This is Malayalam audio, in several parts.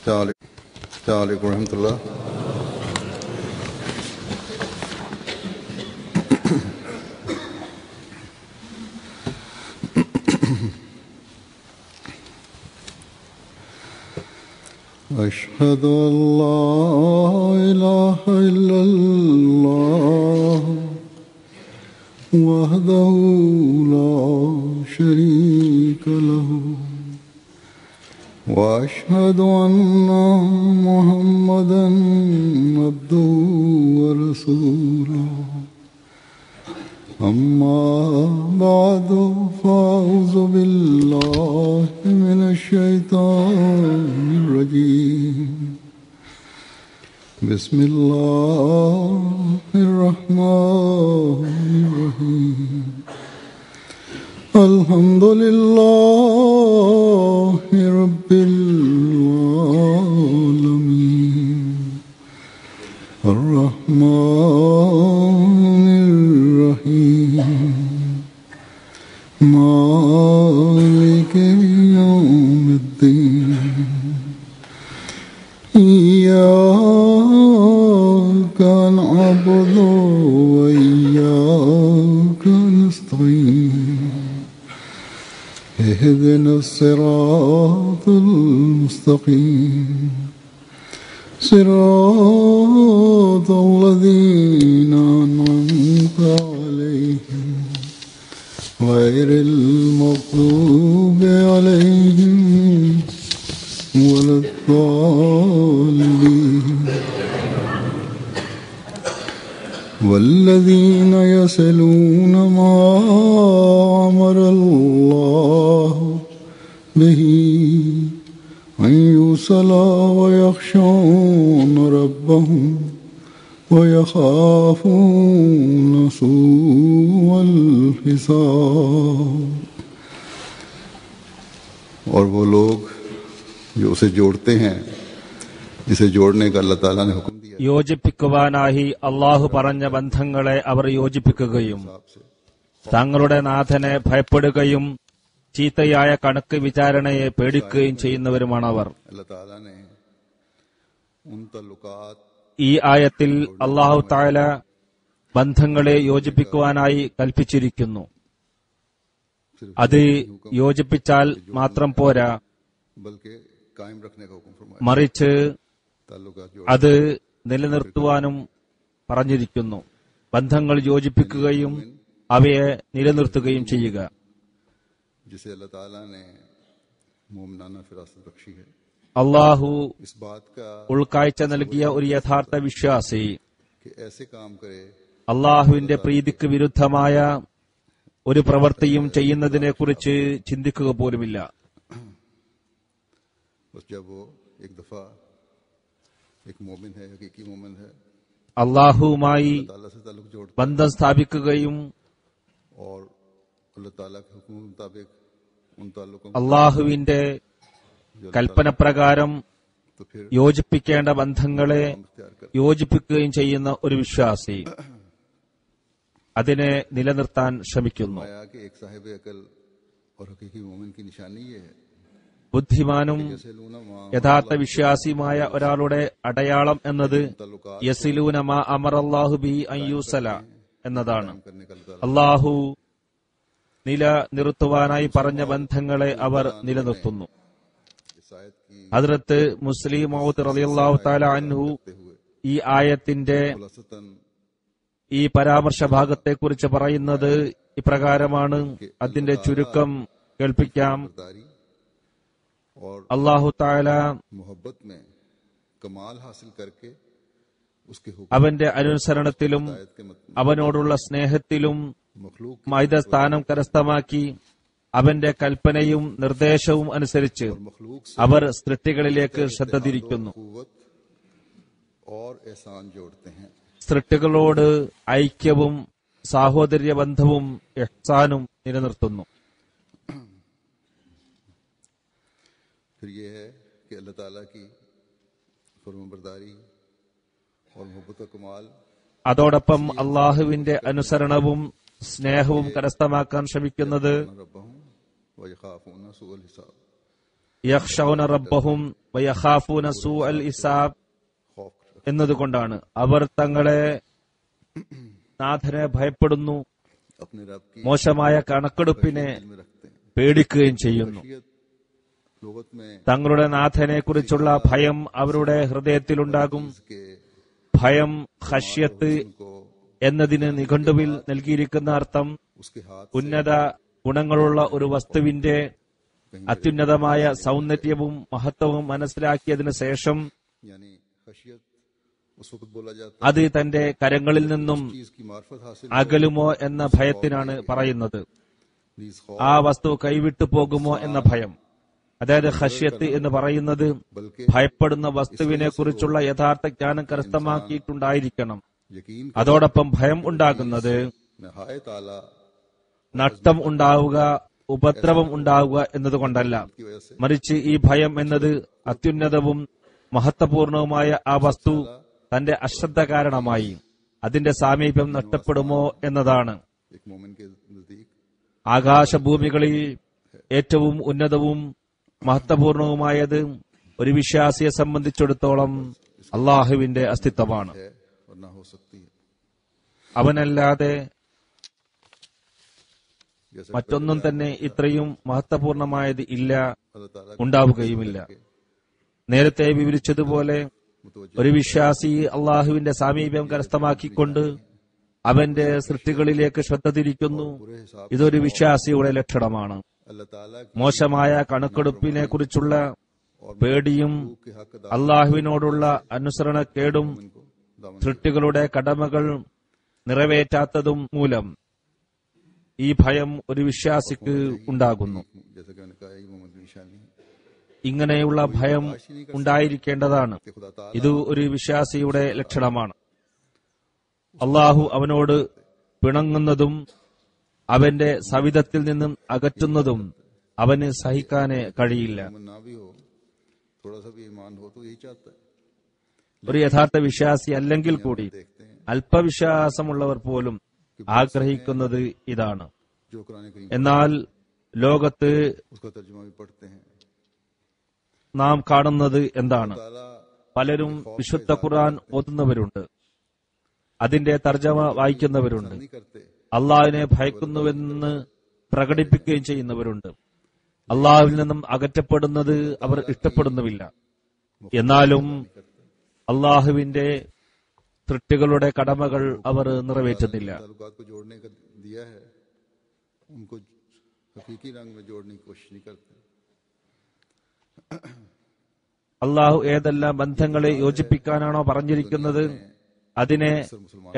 अस्सलामुअलैकुम रहमतुल्लाह। अशहदु अल्ला इलाहा इल्लल्लाह वहदहु ला शरीका लहु वअशहदु अन्ना मुहम्मदन अब्दुहु व रसूलुहु अम्मा बअदु फ़अऊज़ु बिल्लाहि मिनश शैतानिर रजीम। बिस्मिल्लाहिर रहमानिर रहीम। अल्हम्दुलिल्लाहि रब्बिल आलमीन अर्रहमानिर रहीम मालिकि यौमिद्दीन इय्याका नअबुदु व इय्याका नस्तईन इहदिनस सिरातल मुस्तक़ीम सिरातल लज़ीना अनअमता अलैहिम गैरिल मग़्दूबि अलैहिम वलद्दाल्लीन वल्लज़ीना यस्लूना मा अमरल्लाहु बिही अन युसला व यख़शौना रब्बहुम व यख़ाफ़ूना सूअल हिसाब। और वो लोग जो उसे जोड़ते हैं जिसे जोड़ने का अल्लाह ताला ने हुक्म दिया। യോജിപ്പിക്കുവാനായി അള്ളാഹു പറഞ്ഞ ബന്ധങ്ങളെ അവർ യോജിപ്പിക്കുകയും തങ്ങളുടെ നാഥനെ ഭയപ്പെടുകയും ചീത്തയായ കണക്ക് വിചാരണയെ പേടിക്കുകയും ചെയ്യുന്നവരുമാണവർ. ഈ ആയത്തിൽ അള്ളാഹു തആല ബന്ധങ്ങളെ യോജിപ്പിക്കുവാനായി കൽപ്പിച്ചിരിക്കുന്നു. അത് യോജിപ്പിച്ചാൽ മാത്രം പോരാ, മറിച്ച് അത് നിലനിർത്തുവാനും പറഞ്ഞിരിക്കുന്നു. ബന്ധങ്ങൾ യോജിപ്പിക്കുകയും അവയെ നിലനിർത്തുകയും ചെയ്യുക. അള്ളാഹു ഉൾക്കാഴ്ച നൽകിയ ഒരു യഥാർത്ഥ വിശ്വാസി അള്ളാഹുവിന്റെ പ്രീതിക്ക് വിരുദ്ധമായ ഒരു പ്രവൃത്തിയും ചെയ്യുന്നതിനെക്കുറിച്ച് ചിന്തിക്കുക പോലുമില്ല. അള്ളാഹുവുമായി ബന്ധം സ്ഥാപിക്കുകയും അള്ളാഹുവിന്റെ കൽപ്പനപ്രകാരം യോജിപ്പിക്കേണ്ട ബന്ധങ്ങളെ യോജിപ്പിക്കുകയും ചെയ്യുന്ന ഒരു വിശ്വാസി അതിനെ നിലനിർത്താൻ ശ്രമിക്കുന്നു. ബുദ്ധിമാനും യഥാർത്ഥ വിശ്വാസിയുമായ ഒരാളുടെ അടയാളം എന്നത് യസിലൂന മാ അമറല്ലാഹു ബിഹി അൻ യൂസല എന്നതാണ്. അള്ളാഹു നിലനിർത്തുവാനായി പറഞ്ഞ ബന്ധങ്ങളെ അവർ നിലനിർത്തുന്നു. ഹദ്റത്ത് മുസ്ലിം മൗദ് റളിയല്ലാഹു തആല അൻഹു ഈ ആയത്തിന്റെ ഈ പരാമർശ ഭാഗത്തെക്കുറിച്ച് പറയുന്നത് ഇപ്രകാരമാണ്. അതിന്റെ ചുരുക്കം കേൾപ്പിക്കാം. അല്ലാഹു തആല അവന്റെ അനുസരണത്തിലും അവനോടുള്ള സ്നേഹത്തിലും മൈത സ്ഥാനം കരസ്ഥമാക്കി അവന്റെ കൽപ്പനയും നിർദ്ദേശവും അനുസരിച്ച് അവർ സൃഷ്ടികളിലേക്ക് ശ്രദ്ധ തിരിക്കുന്നു. സൃഷ്ടികളോട് ഐക്യവും സാഹോദര്യ ബന്ധവും ഇഹ്സാനും നിലനിർത്തുന്നു. അതോടൊപ്പം അള്ളാഹുവിന്റെ അനുസരണവും സ്നേഹവും കരസ്ഥമാക്കാൻ ശ്രമിക്കുന്നത് യഖ്ശൗന റബ്ബഹും വയഖാഫൂന സൂഅൽ ഹിസാബ് खौफ रखते എന്നതുകൊണ്ടാണ്. അവർ തങ്ങളെ നാഥനെ ഭയപ്പെടുന്നു, अपने रब की മോശമായ കണക്കെടുപ്പിനെ दिल में रखते हैं। പേടിക്കുകയും ചെയ്യുന്നു. खशियत लुगत में തങ്ങളുടെ നാഥനെ കുറിച്ചുള്ള ഭയം അവരുടെ ഹൃദയത്തിലുണ്ടാകും. इसके ഭയം ഖശ്യത്ത് उनको എന്നതിന് നിഘണ്ടുവിൽ നൽകിയിരിക്കുന്ന അർത്ഥം उसके हाथ ഉന്നത ഗുണങ്ങളുള്ള ഒരു വസ്തുവിന്റെ അത്യുന്നതമായ സൗന്ദര്യവും മഹത്വവും മനസ്സിലാക്കിയതിനു ശേഷം यानी खशियत उस वक्त बोला जाता അത് തന്റെ കരങ്ങളിൽ നിന്നും है चीज की मार्फत हासिल അകലുമോ എന്ന ഭയത്തിനാണ് പറയുന്നത്. नीज खौफ ആ വസ്തു കൈവിട്ടു പോകുമോ എന്ന ഭയം. അതായത് ഖശ്യത്ത് എന്ന് പറയുന്നത് बल्कि ഭയപ്പെടുന്ന വസ്തുവിനെ കുറിച്ചുള്ള യഥാർത്ഥ ജ്ഞാനം കരസ്ഥമാക്കിയിട്ടുണ്ടായിരിക്കണം. यकीन അതോടൊപ്പം ഭയം ഉണ്ടാകുന്നത് नहायत आला നഷ്ടം ഉണ്ടാവുക, ഉപദ്രവം ഉണ്ടാവുക എന്നതുകൊണ്ടല്ല, की वजह से മറിച്ച് ഈ ഭയം എന്നത് അത്യുന്നതവും മഹത്വപൂർണവുമായ ആ വസ്തു തന്റെ അശ്രദ്ധ കാരണമായി അതിന്റെ സാമീപ്യം നഷ്ടപ്പെടുമോ എന്നതാണ്. एक मोमिन के नजदीक ആകാശഭൂമികളിൽ ഏറ്റവും ഉന്നതവും മഹത്വപൂർണവുമായത് ഒരു വിശ്വാസിയെ സംബന്ധിച്ചിടത്തോളം അള്ളാഹുവിന്റെ അസ്തിത്വമാണ്. है और ना हो सकती है। അവനല്ലാതെ जैसे മറ്റൊന്നും തന്നെ ഇത്രയും മഹത്വപൂർണമായത് ഇല്ല, अल्लाह ताला ഉണ്ടാവുകയുമില്ല. നേരത്തെ വിവരിച്ചതുപോലെ मुतवज्जो ഒരു വിശ്വാസി അള്ളാഹുവിന്റെ സാമീപ്യം കരസ്ഥമാക്കിക്കൊണ്ട് അവന്റെ സൃഷ്ടികളിലേക്ക് ശ്രദ്ധ തിരിക്കുന്നു. पूरे हिसाब ഇതൊരു വിശ്വാസിയുടെ ലക്ഷണമാണ്. अल्लाह ताला की മോശമായ കണക്കെടുപ്പിനെ കുറിച്ചുള്ള പേടിയും के हक अदा അള്ളാഹുവിനോടുള്ള അനുസരണക്കേടും इनको दामन സൃഷ്ടികളുടെ കടമകൾ നിറവേറ്റാത്തതും മൂലം ഈ ഭയം ഒരു വിശ്വാസിക്ക് ഉണ്ടാകുന്നു. जैसे कि मैंने कहा ये मोमिन की निशानी है ഇങ്ങനെയുള്ള ഭയം ഉണ്ടായിരിക്കേണ്ടതാണ്. कि खुदा ताला ഇത് ഒരു വിശ്വാസിയുടെ ലക്ഷണമാണ്. അള്ളാഹു അവനോട് പിണങ്ങുന്നതും അവന്റെ സവിധത്തിൽ നിന്നും അകറ്റുന്നതും അവന് സഹിക്കാനേ കഴിയില്ല. मोमिन ना भी हो थोड़ा सा भी ईमान हो तो यही चाहता है। ഒരു യഥാർത്ഥ വിശ്വാസി അല്ലെങ്കിൽ കൂടി देखते हैं അല്പവിശ്വാസമുള്ളവർ പോലും ആഗ്രഹിക്കുന്നത് ഇതാണ്. जो कुरान करीम എന്നാൽ ലോകത്ത് उसका तर्जुमा भी पढ़ते हैं। നാം കാണുന്നത് എന്താണ്? ताला പലരും വിശുദ്ധ ഖുർആൻ ഓതുന്നവരുണ്ട്, അതിന്റെ തർജ്ജമ വായിക്കുന്നവരുണ്ട്, नहीं करते അള്ളാഹുവിനെ ഭയക്കുന്നുവെന്ന് പ്രകടിപ്പിക്കുകയും ചെയ്യുന്നവരുണ്ട്. അള്ളാഹുവിൽ നിന്നും അകറ്റപ്പെടുന്നത് അവർ ഇഷ്ടപ്പെടുന്നുമില്ല. എന്നാലും അള്ളാഹുവിന്റെ സൃഷ്ടികളുടെ കടമകൾ അവർ നിറവേറ്റുന്നില്ല. ताल्लुकात को जोड़ने का दिया है उनको हकीकी रंग में जोड़ने की कोशिश नहीं करते। അള്ളാഹു ഏതെല്ലാം ബന്ധങ്ങളെ യോജിപ്പിക്കാനാണോ പറഞ്ഞിരിക്കുന്നത് അതിനെ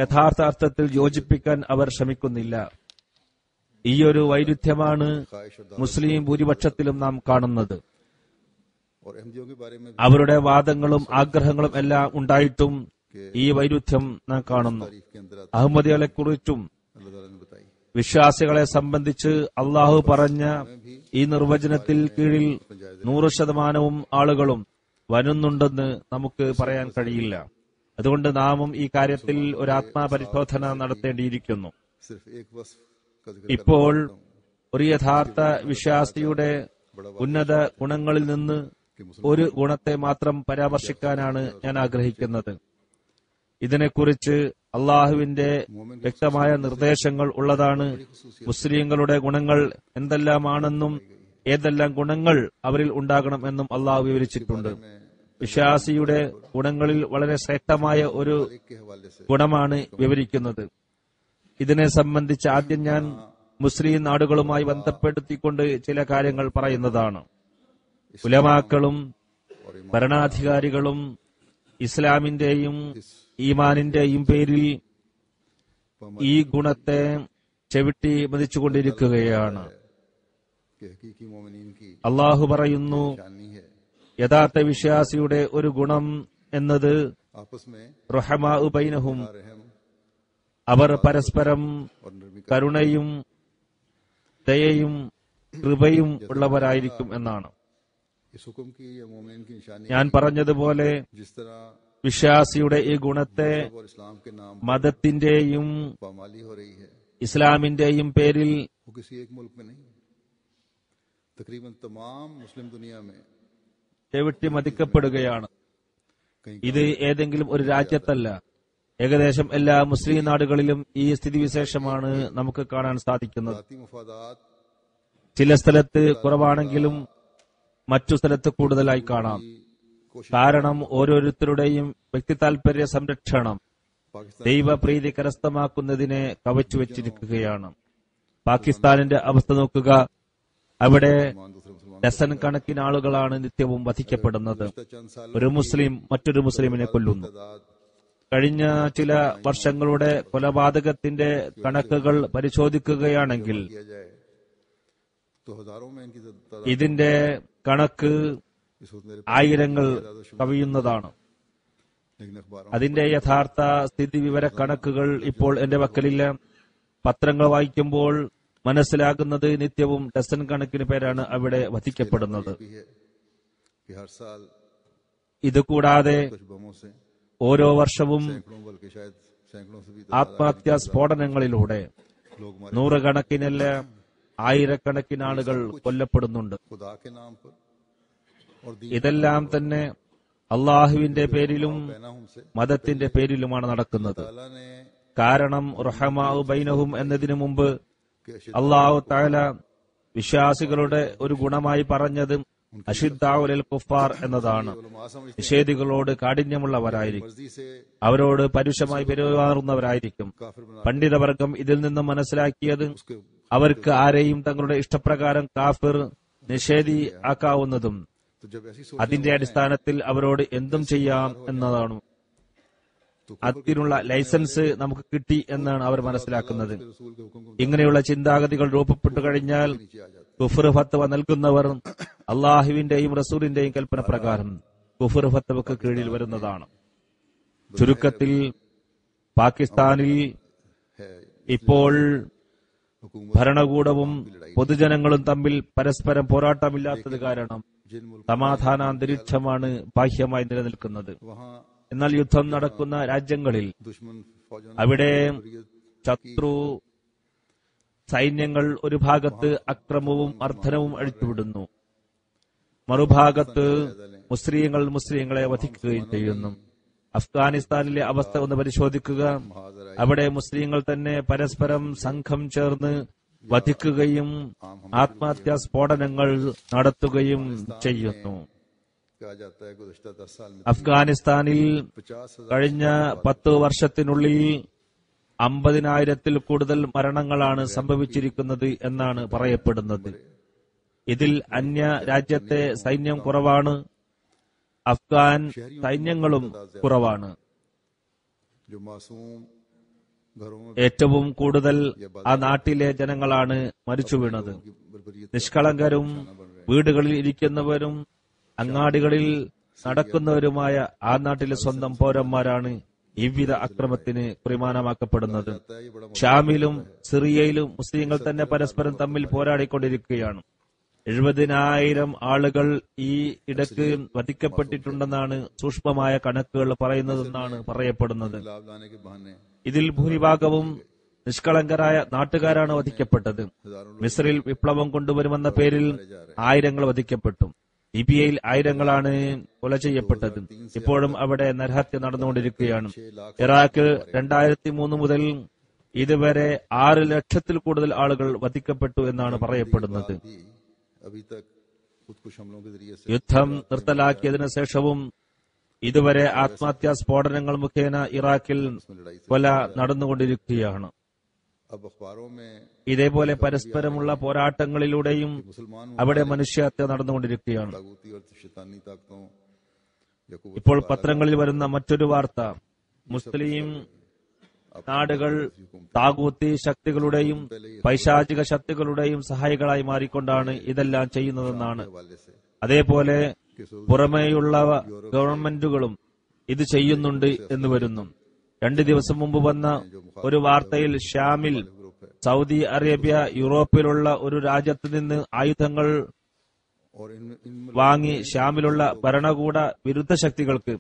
യഥാർത്ഥ അർത്ഥത്തിൽ യോജിപ്പിക്കാൻ അവർ ശ്രമിക്കുന്നില്ല. ഈ ഒരു വൈരുദ്ധ്യമാണ് ख्वाहिश और മുസ്ലിം ഭൂരിപക്ഷത്തിലും നാം കാണുന്നത്. और अहमदियों के बारे में भी അവരുടെ വാദങ്ങളും ആഗ്രഹങ്ങളും എല്ലാം ഉണ്ടായിട്ടും ഈ വൈരുദ്ധ്യം നാം കാണുന്നു. तारीफ के अंदर അഹമ്മദികളെ കുറിച്ചും अल्लाह ताला ने बताई। വിശ്വാസികളെ സംബന്ധിച്ച് അള്ളാഹു പറഞ്ഞ ഈ നിർവചനത്തിൽ കീഴിൽ 100% ആളുകളും വരുന്നുണ്ടെന്ന് നമുക്ക് പറയാൻ കഴിയില്ല. അതുകൊണ്ട് നാമും ഈ കാര്യത്തിൽ ഒരു ആത്മാപരിശോധന നടത്തേണ്ടിയിരിക്കുന്നു. सिर्फ एक वस्फ का जिक्र ഇപ്പോൾ ഒരു യഥാർത്ഥ വിശ്വാസിയുടെ ഉന്നത ഗുണങ്ങളിൽ നിന്ന് ഒരു ഗുണത്തെ മാത്രം പരാമർശിക്കാനാണ് ഞാൻ ആഗ്രഹിക്കുന്നത്. ഇതിനെക്കുറിച്ച് അള്ളാഹുവിന്റെ വ്യക്തമായ നിർദ്ദേശങ്ങൾ ഉള്ളതാണ്. മുസ്ലിങ്ങളുടെ ഗുണങ്ങൾ എന്തെല്ലാമാണെന്നും ഏതെല്ലാം ഗുണങ്ങൾ അവരിൽ ഉണ്ടാകണമെന്നും അള്ളാഹു വിവരിച്ചിട്ടുണ്ട്. വിശ്വാസിയുടെ ഗുണങ്ങളിൽ വളരെ ശ്രേഷ്ഠമായ ഒരു के हवाले से ഗുണമാണ് വിവരിക്കുന്നത്. ഇതിനെ സംബന്ധിച്ച് ആദ്യം ഞാൻ മുസ്ലിം നാടുകളുമായി ബന്ധപ്പെടുത്തിക്കൊണ്ട് ചില കാര്യങ്ങൾ പറയുന്നതാണ്. ഉലമാക്കളും ഭരണാധികാരികളും ഇസ്ലാമിന്റെയും ഈമാനിന്റെയും പേരിൽ ഈ ഗുണത്തെ ചെവിട്ടി മതിച്ചുകൊണ്ടിരിക്കുകയാണ്. कि हकीकी मोमिनीन की അള്ളാഹു പറയുന്നു, निशानी है യഥാർത്ഥ വിശ്വാസിയുടെ ഒരു ഗുണം എന്നത് आपस में റുഹമാഉ ബൈനഹും, रहम അവർ പരസ്പരം और नरमी का കരുണയും ദയയും കൃപയും ഉള്ളവരായിരിക്കും എന്നാണ്. इस हुक्म की या मोमिन की निशानी ഞാൻ പറഞ്ഞതുപോലെ जिस तरह വിശ്വാസിയുടെ ഈ ഗുണത്തെ और इस्लाम के नाम മതത്തിന്റെയും पामाली हो रही है ഇസ്ലാമിന്റെയും പേരിൽ वो किसी एक मुल्क में नहीं, तकरीबन तमाम मुस्लिम दुनिया में ചെവിട്ടി മതിക്കപ്പെടുകയാണ്. ഇത് ഏതെങ്കിലും ഒരു രാജ്യത്തല്ല, ഏകദേശം എല്ലാ മുസ്ലിം നാടുകളിലും ഈ സ്ഥിതിവിശേഷമാണ് നമുക്ക് കാണാൻ സാധിക്കുന്നത്. ചില സ്ഥലത്ത് കുറവാണെങ്കിലും മറ്റു സ്ഥലത്ത് കൂടുതലായി കാണാം. കാരണം ഓരോരുത്തരുടെയും വ്യക്തി താൽപര്യ സംരക്ഷണം ദൈവപ്രീതി കരസ്ഥമാക്കുന്നതിനെ കവച്ചുവെച്ചിരിക്കുകയാണ്. പാകിസ്ഥാനിന്റെ അവസ്ഥ നോക്കുക. അവിടെ ഡസൻ കണക്കിന് ആളുകളാണ് നിത്യവും വധിക്കപ്പെടുന്നത്. ഒരു മുസ്ലിം മറ്റൊരു മുസ്ലിമിനെ കൊല്ലുന്നു. കഴിഞ്ഞ ചില വർഷങ്ങളുടെ കൊലപാതകത്തിന്റെ കണക്കുകൾ പരിശോധിക്കുകയാണെങ്കിൽ ഇതിന്റെ കണക്ക് ആയിരങ്ങൾ കവിയുന്നതാണ്. അതിന്റെ യഥാർത്ഥ സ്ഥിതി വിവര കണക്കുകൾ ഇപ്പോൾ എന്റെ പക്കലില്ല. പത്രങ്ങൾ വായിക്കുമ്പോൾ മനസ്സിലാകുന്നത് നിത്യവും ഡസൻ കണക്കിന് പേരാണ് അവിടെ വധിക്കപ്പെടുന്നത്. ഇതുകൂടാതെ ഓരോ വർഷവും ആത്മഹത്യാ സ്ഫോടനങ്ങളിലൂടെ നൂറുകണക്കിനല്ല ആയിരക്കണക്കിന് ആളുകൾ കൊല്ലപ്പെടുന്നുണ്ട്. ഇതെല്ലാം തന്നെ അള്ളാഹുവിന്റെ പേരിലും മതത്തിന്റെ പേരിലുമാണ് നടക്കുന്നത്. കാരണം റഹമാഉ ബൈനഹും എന്നതിനു മുമ്പ് അള്ളാഹു തആല വിശ്വാസികളുടെ ഒരു ഗുണമായി പറഞ്ഞത് അഷിദ്ദാഉൽ കുഫാർ എന്നതാണ്. നിഷേധികളോട് കാഠിന്യമുള്ളവരായിരിക്കും, അവരോട് പരുഷമായി പെരുമാറുന്നവരായിരിക്കും. പണ്ഡിതവർഗം ഇതിൽ നിന്നും മനസ്സിലാക്കിയത് അവർക്ക് ആരെയും തങ്ങളുടെ ഇഷ്ടപ്രകാരം കാഫിർ നിഷേധി ആക്കാവുന്നതും അതിന്റെ അടിസ്ഥാനത്തിൽ അവരോട് എന്തും ചെയ്യാം എന്നതാണ്. അതിനുള്ള ലൈസൻസ് നമുക്ക് കിട്ടി എന്നാണ് അവർ മനസ്സിലാക്കുന്നത്. ഇങ്ങനെയുള്ള ചിന്താഗതികൾ രൂപപ്പെട്ടു കഴിഞ്ഞാൽ കുഫർ ഫത്വ നൽകുന്നവർ അള്ളാഹുവിന്റെയും റസൂലിന്റെയും കൽപ്പന പ്രകാരം കുഫർ ഫത്വക്ക് കീഴിൽ വരുന്നതാണ്. ചുരുക്കത്തിൽ പാകിസ്ഥാനിൽ ഇപ്പോൾ ഭരണകൂടവും പൊതുജനങ്ങളും തമ്മിൽ പരസ്പരം പോരാട്ടമില്ലാത്തത് കാരണം സമാധാനാന്തരീക്ഷമാണ് ബാഹ്യമായി നിലനിൽക്കുന്നത്. എന്നാൽ യുദ്ധം നടക്കുന്ന രാജ്യങ്ങളിൽ അവിടെ ശത്രു സൈന്യങ്ങൾ ഒരു ഭാഗത്ത് അക്രമവും മർദ്ദനവും അഴിച്ചുവിടുന്നു, മറുഭാഗത്ത് മുസ്ലിങ്ങളെ വധിക്കുകയും ചെയ്യുന്നു. അഫ്ഗാനിസ്ഥാനിലെ അവസ്ഥ ഒന്ന് പരിശോധിക്കുക. അവിടെ മുസ്ലിങ്ങൾ തന്നെ പരസ്പരം സംഘം ചേർന്ന് വധിക്കുകയും ആത്മഹത്യാ സ്ഫോടനങ്ങൾ നടത്തുകയും ചെയ്യുന്നു. അഫ്ഗാനിസ്ഥാനിൽ കഴിഞ്ഞ 10 വർഷത്തിനുള്ളിൽ 50,000-ൽ കൂടുതൽ മരണങ്ങളാണ് സംഭവിച്ചിരിക്കുന്നത് എന്നാണ് പറയപ്പെടുന്നത്. ഇതിൽ അന്യ രാജ്യത്തെ സൈന്യം കുറവാണ്, അഫ്ഗാൻ സൈന്യങ്ങളും കുറവാണ്. ഏറ്റവും കൂടുതൽ ആ നാട്ടിലെ ജനങ്ങളാണ് മരിച്ചു വീണത്. നിഷ്കളങ്കരും വീടുകളിൽ ഇരിക്കുന്നവരും അങ്ങാടികളിൽ നടക്കുന്നവരുമായ ആ നാട്ടിലെ സ്വന്തം പൗരന്മാരാണ് ഇவ்வித അക്രമത്തിന് കുറിമാനമാക്കപ്പെടുന്നത്. ഷാമിലും സിറിയയിലും മുസ്ലിങ്ങൾ തന്നെ പരസ്പരം തമ്മിൽ പോരാടിക്കൊണ്ടിരിക്കുകയാണ്. 70,000 ആളുകൾ ഈ ഇടയ്ക്ക് വധിക്കപ്പെട്ടിട്ടുണ്ടെന്നാണ് സൂക്ഷ്മമായ കണക്കുകൾ പറയുന്നതെന്നാണ് പറയപ്പെടുന്നത്. ഇതിൽ ഭൂരിഭാഗവും നിഷ്കളങ്കരായ നാട്ടുകാരാണ് വധിക്കപ്പെട്ടത്. മിസ്രിൽ വിപ്ലവം കൊണ്ടുവരുമെന്ന പേരിൽ ആയിരങ്ങൾ വധിക്കപ്പെട്ടു. ലിബിയയിൽ ആയിരങ്ങളാണ് കൊല ചെയ്യപ്പെട്ടത്. ഇപ്പോഴും അവിടെ നരഹത്യ നടന്നുകൊണ്ടിരിക്കുകയാണ്. ഇറാഖിൽ 2003 മുതൽ ഇതുവരെ 6 ലക്ഷത്തിൽ കൂടുതൽ ആളുകൾ വധിക്കപ്പെട്ടു എന്നാണ് പറയപ്പെടുന്നത്. യുദ്ധം നിർത്തലാക്കിയതിനു ശേഷവും ഇതുവരെ ആത്മഹത്യാ സ്ഫോടനങ്ങൾ മുഖേന ഇറാഖിൽ കൊല നടന്നുകൊണ്ടിരിക്കുകയാണ്. ഇതേപോലെ പരസ്പരമുള്ള പോരാട്ടങ്ങളിലൂടെയും അവിടെ മനുഷ്യഹത്യ നടന്നുകൊണ്ടിരിക്കുകയാണ്. ഇപ്പോൾ പത്രങ്ങളിൽ വരുന്ന മറ്റൊരു വാർത്ത, മുസ്ലിം നാടുകൾ താഗൂത്തി ശക്തികളുടെയും പൈശാചിക ശക്തികളുടെയും സഹായികളായി മാറിക്കൊണ്ടാണ് ഇതെല്ലാം ചെയ്യുന്നതെന്നാണ്. അതേപോലെ പുറമേയുള്ള ഗവൺമെന്റുകളും ഇത് ചെയ്യുന്നുണ്ട് എന്ന് വരുന്നു. 2 ദിവസം മുമ്പ് വന്ന ഒരു വാർത്തയിൽ ഷാമിൽ സൗദി അറേബ്യ യൂറോപ്പിലുള്ള ഒരു രാജ്യത്ത് നിന്ന് ആയുധങ്ങൾ വാങ്ങി ഷാമിലുള്ള ഭരണകൂട വിരുദ്ധ ശക്തികൾക്ക്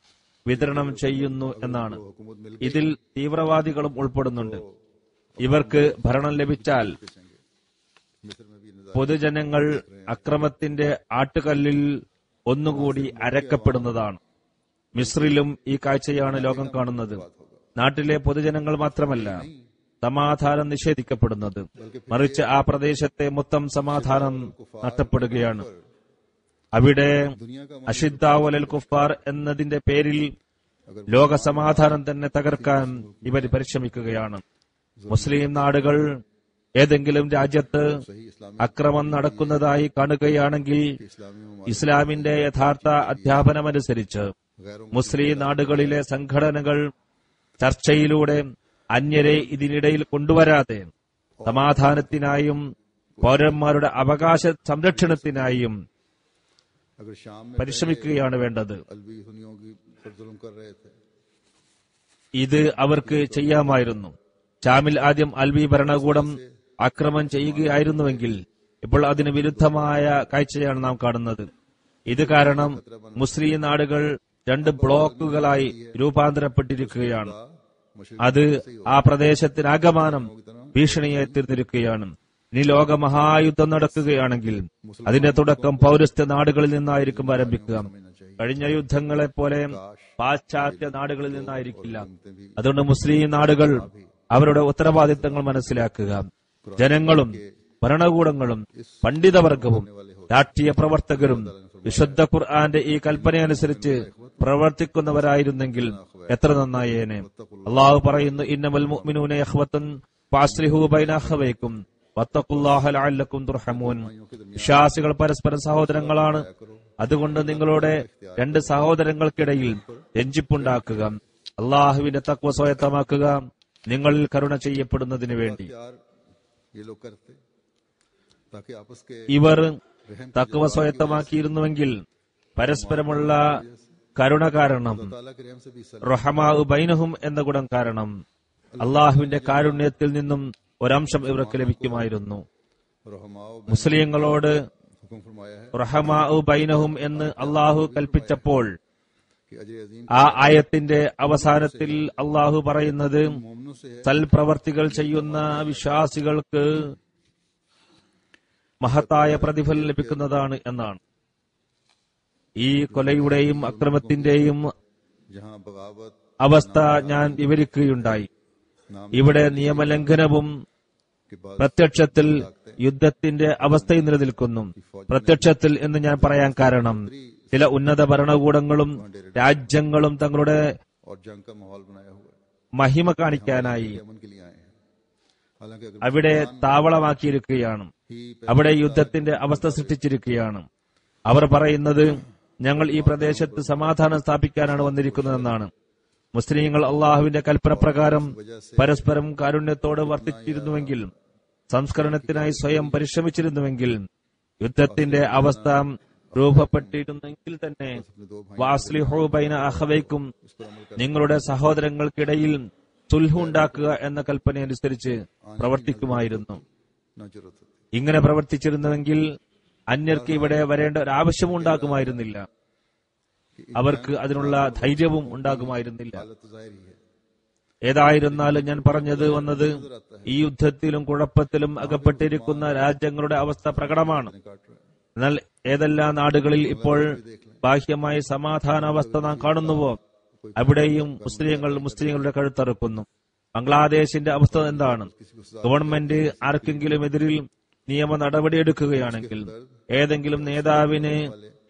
വിതരണം ചെയ്യുന്നു എന്നാണ്. ഇതിൽ തീവ്രവാദികളും ഉൾപ്പെടുന്നുണ്ട്. ഇവർക്ക് ഭരണം ലഭിച്ചാൽ പൊതുജനങ്ങൾ അക്രമത്തിന്റെ ആട്ടുകല്ലിൽ ഒന്നുകൂടി അരക്കപ്പെടുന്നതാണ്. മിസ്രിലും ഈ കാഴ്ചയാണ് ലോകം കാണുന്നത്. നാട്ടിലെ പൊതുജനങ്ങൾ മാത്രമല്ല സമാധാനം നിഷേധിക്കപ്പെടുന്നത്, മറിച്ച് ആ പ്രദേശത്തെ മൊത്തം സമാധാനം നഷ്ടപ്പെടുകയാണ്. അവിടെ അഷിദ്ദാവലൽ കുഫാർ എന്നതിന്റെ പേരിൽ ലോക സമാധാനം തന്നെ തകർക്കാൻ ഇവർ പരിശ്രമിക്കുകയാണ്. മുസ്ലിം നാടുകൾ ഏതെങ്കിലും രാജ്യത്ത് അക്രമം നടക്കുന്നതായി കാണുകയാണെങ്കിൽ ഇസ്ലാമിന്റെ യഥാർത്ഥ അധ്യാപനമനുസരിച്ച് മുസ്ലിം നാടുകളിലെ സംഘടനകൾ ചർച്ചയിലൂടെ അന്യരെ ഇതിനിടയിൽ കൊണ്ടുവരാതെ സമാധാനത്തിനായും പൗരന്മാരുടെ അവകാശ സംരക്ഷണത്തിനായും പരിശ്രമിക്കുകയാണ് വേണ്ടത്. ഇത് അവർക്ക് ചെയ്യാമായിരുന്നു. ഷാമിൽ ആദ്യം അൽവി ഭരണകൂടം ആക്രമണം ചെയ്യുകയായിരുന്നുവെങ്കിൽ ഇപ്പോൾ അതിന് വിരുദ്ധമായ കാഴ്ചയാണ് നാം കാണുന്നത്. ഇത് കാരണം മുസ്ലിം നാടുകൾ 2 ബ്ലോക്കുകളായി രൂപാന്തരപ്പെട്ടിരിക്കുകയാണ്. അത് ആ പ്രദേശത്തിനാകമാനം ഭീഷണിയായി തീർന്നിരിക്കുകയാണ്. ഇനി ലോകമഹായുദ്ധം നടക്കുകയാണെങ്കിൽ അതിന്റെ തുടക്കം പൗരസ്ത്യ നാടുകളിൽ നിന്നായിരിക്കും ആരംഭിക്കുക. കഴിഞ്ഞ യുദ്ധങ്ങളെപ്പോലെ പാശ്ചാത്യ നാടുകളിൽ നിന്നായിരിക്കില്ല. അതുകൊണ്ട് മുസ്ലിം നാടുകൾ അവരുടെ ഉത്തരവാദിത്തങ്ങൾ മനസ്സിലാക്കുക. ജനങ്ങളും ഭരണകൂടങ്ങളും പണ്ഡിതവർഗവും രാഷ്ട്രീയ പ്രവർത്തകരും വിശുദ്ധ ഖുർആന്റെ ഈ കൽപ്പനയനുസരിച്ച് പ്രവർത്തിക്കുന്നവരായിരുന്നെങ്കിൽ എത്ര നന്നായേനെ. അള്ളാഹു പറയുന്നു, ഇന്നമൽ മുഅ്മിനൂന ഇഖ്വത്തുൻ ഫഅസ്ലിഹൂ ബൈന അഖവൈക്കും വത്തഖുല്ലാഹ ലഅല്ലക്കും തുർഹമൂൻ. വിശ്വാസികൾ പരസ്പരം സഹോദരങ്ങളാണ്. അതുകൊണ്ട് നിങ്ങളുടെ 2 സഹോദരങ്ങൾക്കിടയിൽ രഞ്ജിപ്പുണ്ടാക്കുക. അള്ളാഹുവിന്റെ തഖ്വ സ്വായത്തമാക്കുക, നിങ്ങളിൽ കരുണ ചെയ്യപ്പെടുന്നതിന് വേണ്ടി. ഇവർ തഖ്വ സ്വായത്തമാക്കിയിരുന്നുവെങ്കിൽ പരസ്പരമുള്ള കരുണ കാരണം, റഹമാഉ ബൈനഹും എന്ന ഗുണം കാരണം അള്ളാഹുവിന്റെ കാരുണ്യത്തിൽ നിന്നും ഒരംശം ഇവർക്ക് ലഭിക്കുമായിരുന്നു. മുസ്ലിങ്ങളോട് റഹമാഉ ബൈനഹും എന്ന് അള്ളാഹു കൽപ്പിച്ചപ്പോൾ ആ ആയത്തിന്റെ അവസാനത്തിൽ അള്ളാഹു പറയുന്നത് സൽപ്രവർത്തികൾ ചെയ്യുന്ന വിശ്വാസികൾക്ക് മഹത്തായ പ്രതിഫലം ലഭിക്കുന്നതാണ് എന്നാണ്. ഈ കൊലയുടെയും അക്രമത്തിന്റെയും അവസ്ഥ ഞാൻ വിവരിക്കുകയുണ്ടായി. ഇവിടെ നിയമലംഘനവും പ്രത്യക്ഷത്തിൽ യുദ്ധത്തിന്റെ അവസ്ഥയും നിലനിൽക്കുന്നു. പ്രത്യക്ഷത്തിൽ എന്ന് ഞാൻ പറയാൻ കാരണം ചില ഉന്നത ഭരണകൂടങ്ങളും രാജ്യങ്ങളും തങ്ങളുടെ മഹിമ കാണിക്കാനായി അവിടെ താവളമാക്കിയിരിക്കുകയാണ്. അവിടെ യുദ്ധത്തിന്റെ അവസ്ഥ സൃഷ്ടിച്ചിരിക്കുകയാണ്. അവർ പറയുന്നത് ഞങ്ങൾ ഈ പ്രദേശത്ത് സമാധാനം സ്ഥാപിക്കാനാണ് വന്നിരിക്കുന്നതെന്നാണ്. മുസ്ലിങ്ങൾ അള്ളാഹുവിന്റെ കൽപ്പന പ്രകാരം പരസ്പരം കാരുണ്യത്തോട് വർത്തിച്ചിരുന്നുവെങ്കിൽ, സംസ്കരണത്തിനായി സ്വയം പരിശ്രമിച്ചിരുന്നുവെങ്കിൽ, യുദ്ധത്തിന്റെ അവസ്ഥ രൂപപ്പെട്ടിരുന്നെങ്കിൽ തന്നെ വാസ്ലിഹു ബൈന അഖവൈക്കും, നിങ്ങളുടെ സഹോദരങ്ങൾക്കിടയിൽ സുൽഹ് ഉണ്ടാക്കുക എന്ന കൽപ്പനയനുസരിച്ച് പ്രവർത്തിക്കുമായിരുന്നു. ഇങ്ങനെ പ്രവർത്തിച്ചിരുന്നുവെങ്കിൽ അന്യർക്ക് ഇവിടെ വരേണ്ട ഒരു ആവശ്യവും ഉണ്ടാകുമായിരുന്നില്ല. അവർക്ക് അതിനുള്ള ധൈര്യവും ഉണ്ടാകുമായിരുന്നില്ല. ഏതായിരുന്നാലും ഞാൻ പറഞ്ഞത് വന്നത് ഈ യുദ്ധത്തിലും കുഴപ്പത്തിലും അകപ്പെട്ടിരിക്കുന്ന രാജ്യങ്ങളുടെ അവസ്ഥ പ്രകടമാണ്. എന്നാൽ ഏതെല്ലാം നാടുകളിൽ ഇപ്പോൾ ബാഹ്യമായ സമാധാനാവസ്ഥ നാം കാണുന്നുവോ അവിടെയും മുസ്ലിങ്ങളുടെ കഴുത്തറുക്കുന്നു. ബംഗ്ലാദേശിന്റെ അവസ്ഥ എന്താണ്? ഗവൺമെന്റ് ആർക്കെങ്കിലും എതിരിൽ നിയമ നടപടിയെടുക്കുകയാണെങ്കിൽ, ഏതെങ്കിലും നേതാവിന്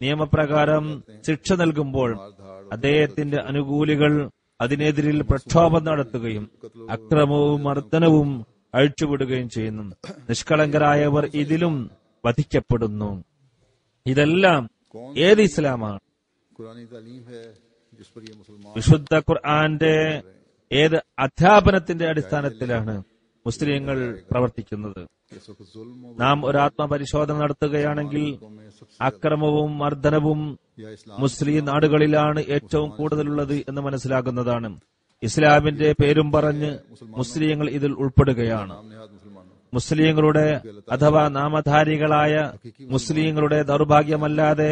നിയമപ്രകാരം ശിക്ഷ നൽകുമ്പോൾ അദ്ദേഹത്തിന്റെ അനുകൂലികൾ അതിനെതിരിൽ പ്രക്ഷോഭം നടത്തുകയും അക്രമവും മർദ്ദനവും അഴിച്ചുവിടുകയും ചെയ്യുന്നു. നിഷ്കളങ്കരായവർ ഇതിലും വധിക്കപ്പെടുന്നു. ഇതെല്ലാം ഏത് ഇസ്ലാമാണ്? വിശുദ്ധ ഖുർആന്റെ ഏത് അധ്യാപനത്തിന്റെ അടിസ്ഥാനത്തിലാണ് മുസ്ലിങ്ങൾ പ്രവർത്തിക്കുന്നത്? നാം ഒരു ആത്മപരിശോധന നടത്തുകയാണെങ്കിൽ അക്രമവും മർദ്ദനവും മുസ്ലിം നാടുകളിലാണ് ഏറ്റവും കൂടുതലുള്ളത് എന്ന് മനസ്സിലാകുന്നതാണ്. ഇസ്ലാമിന്റെ പേരും പറഞ്ഞ് മുസ്ലിങ്ങൾ ഇതിൽ ഉൾപ്പെടുകയാണ്. മുസ്ലിങ്ങളുടെ അഥവാ നാമധാരികളായ മുസ്ലിങ്ങളുടെ ദൗർഭാഗ്യമല്ലാതെ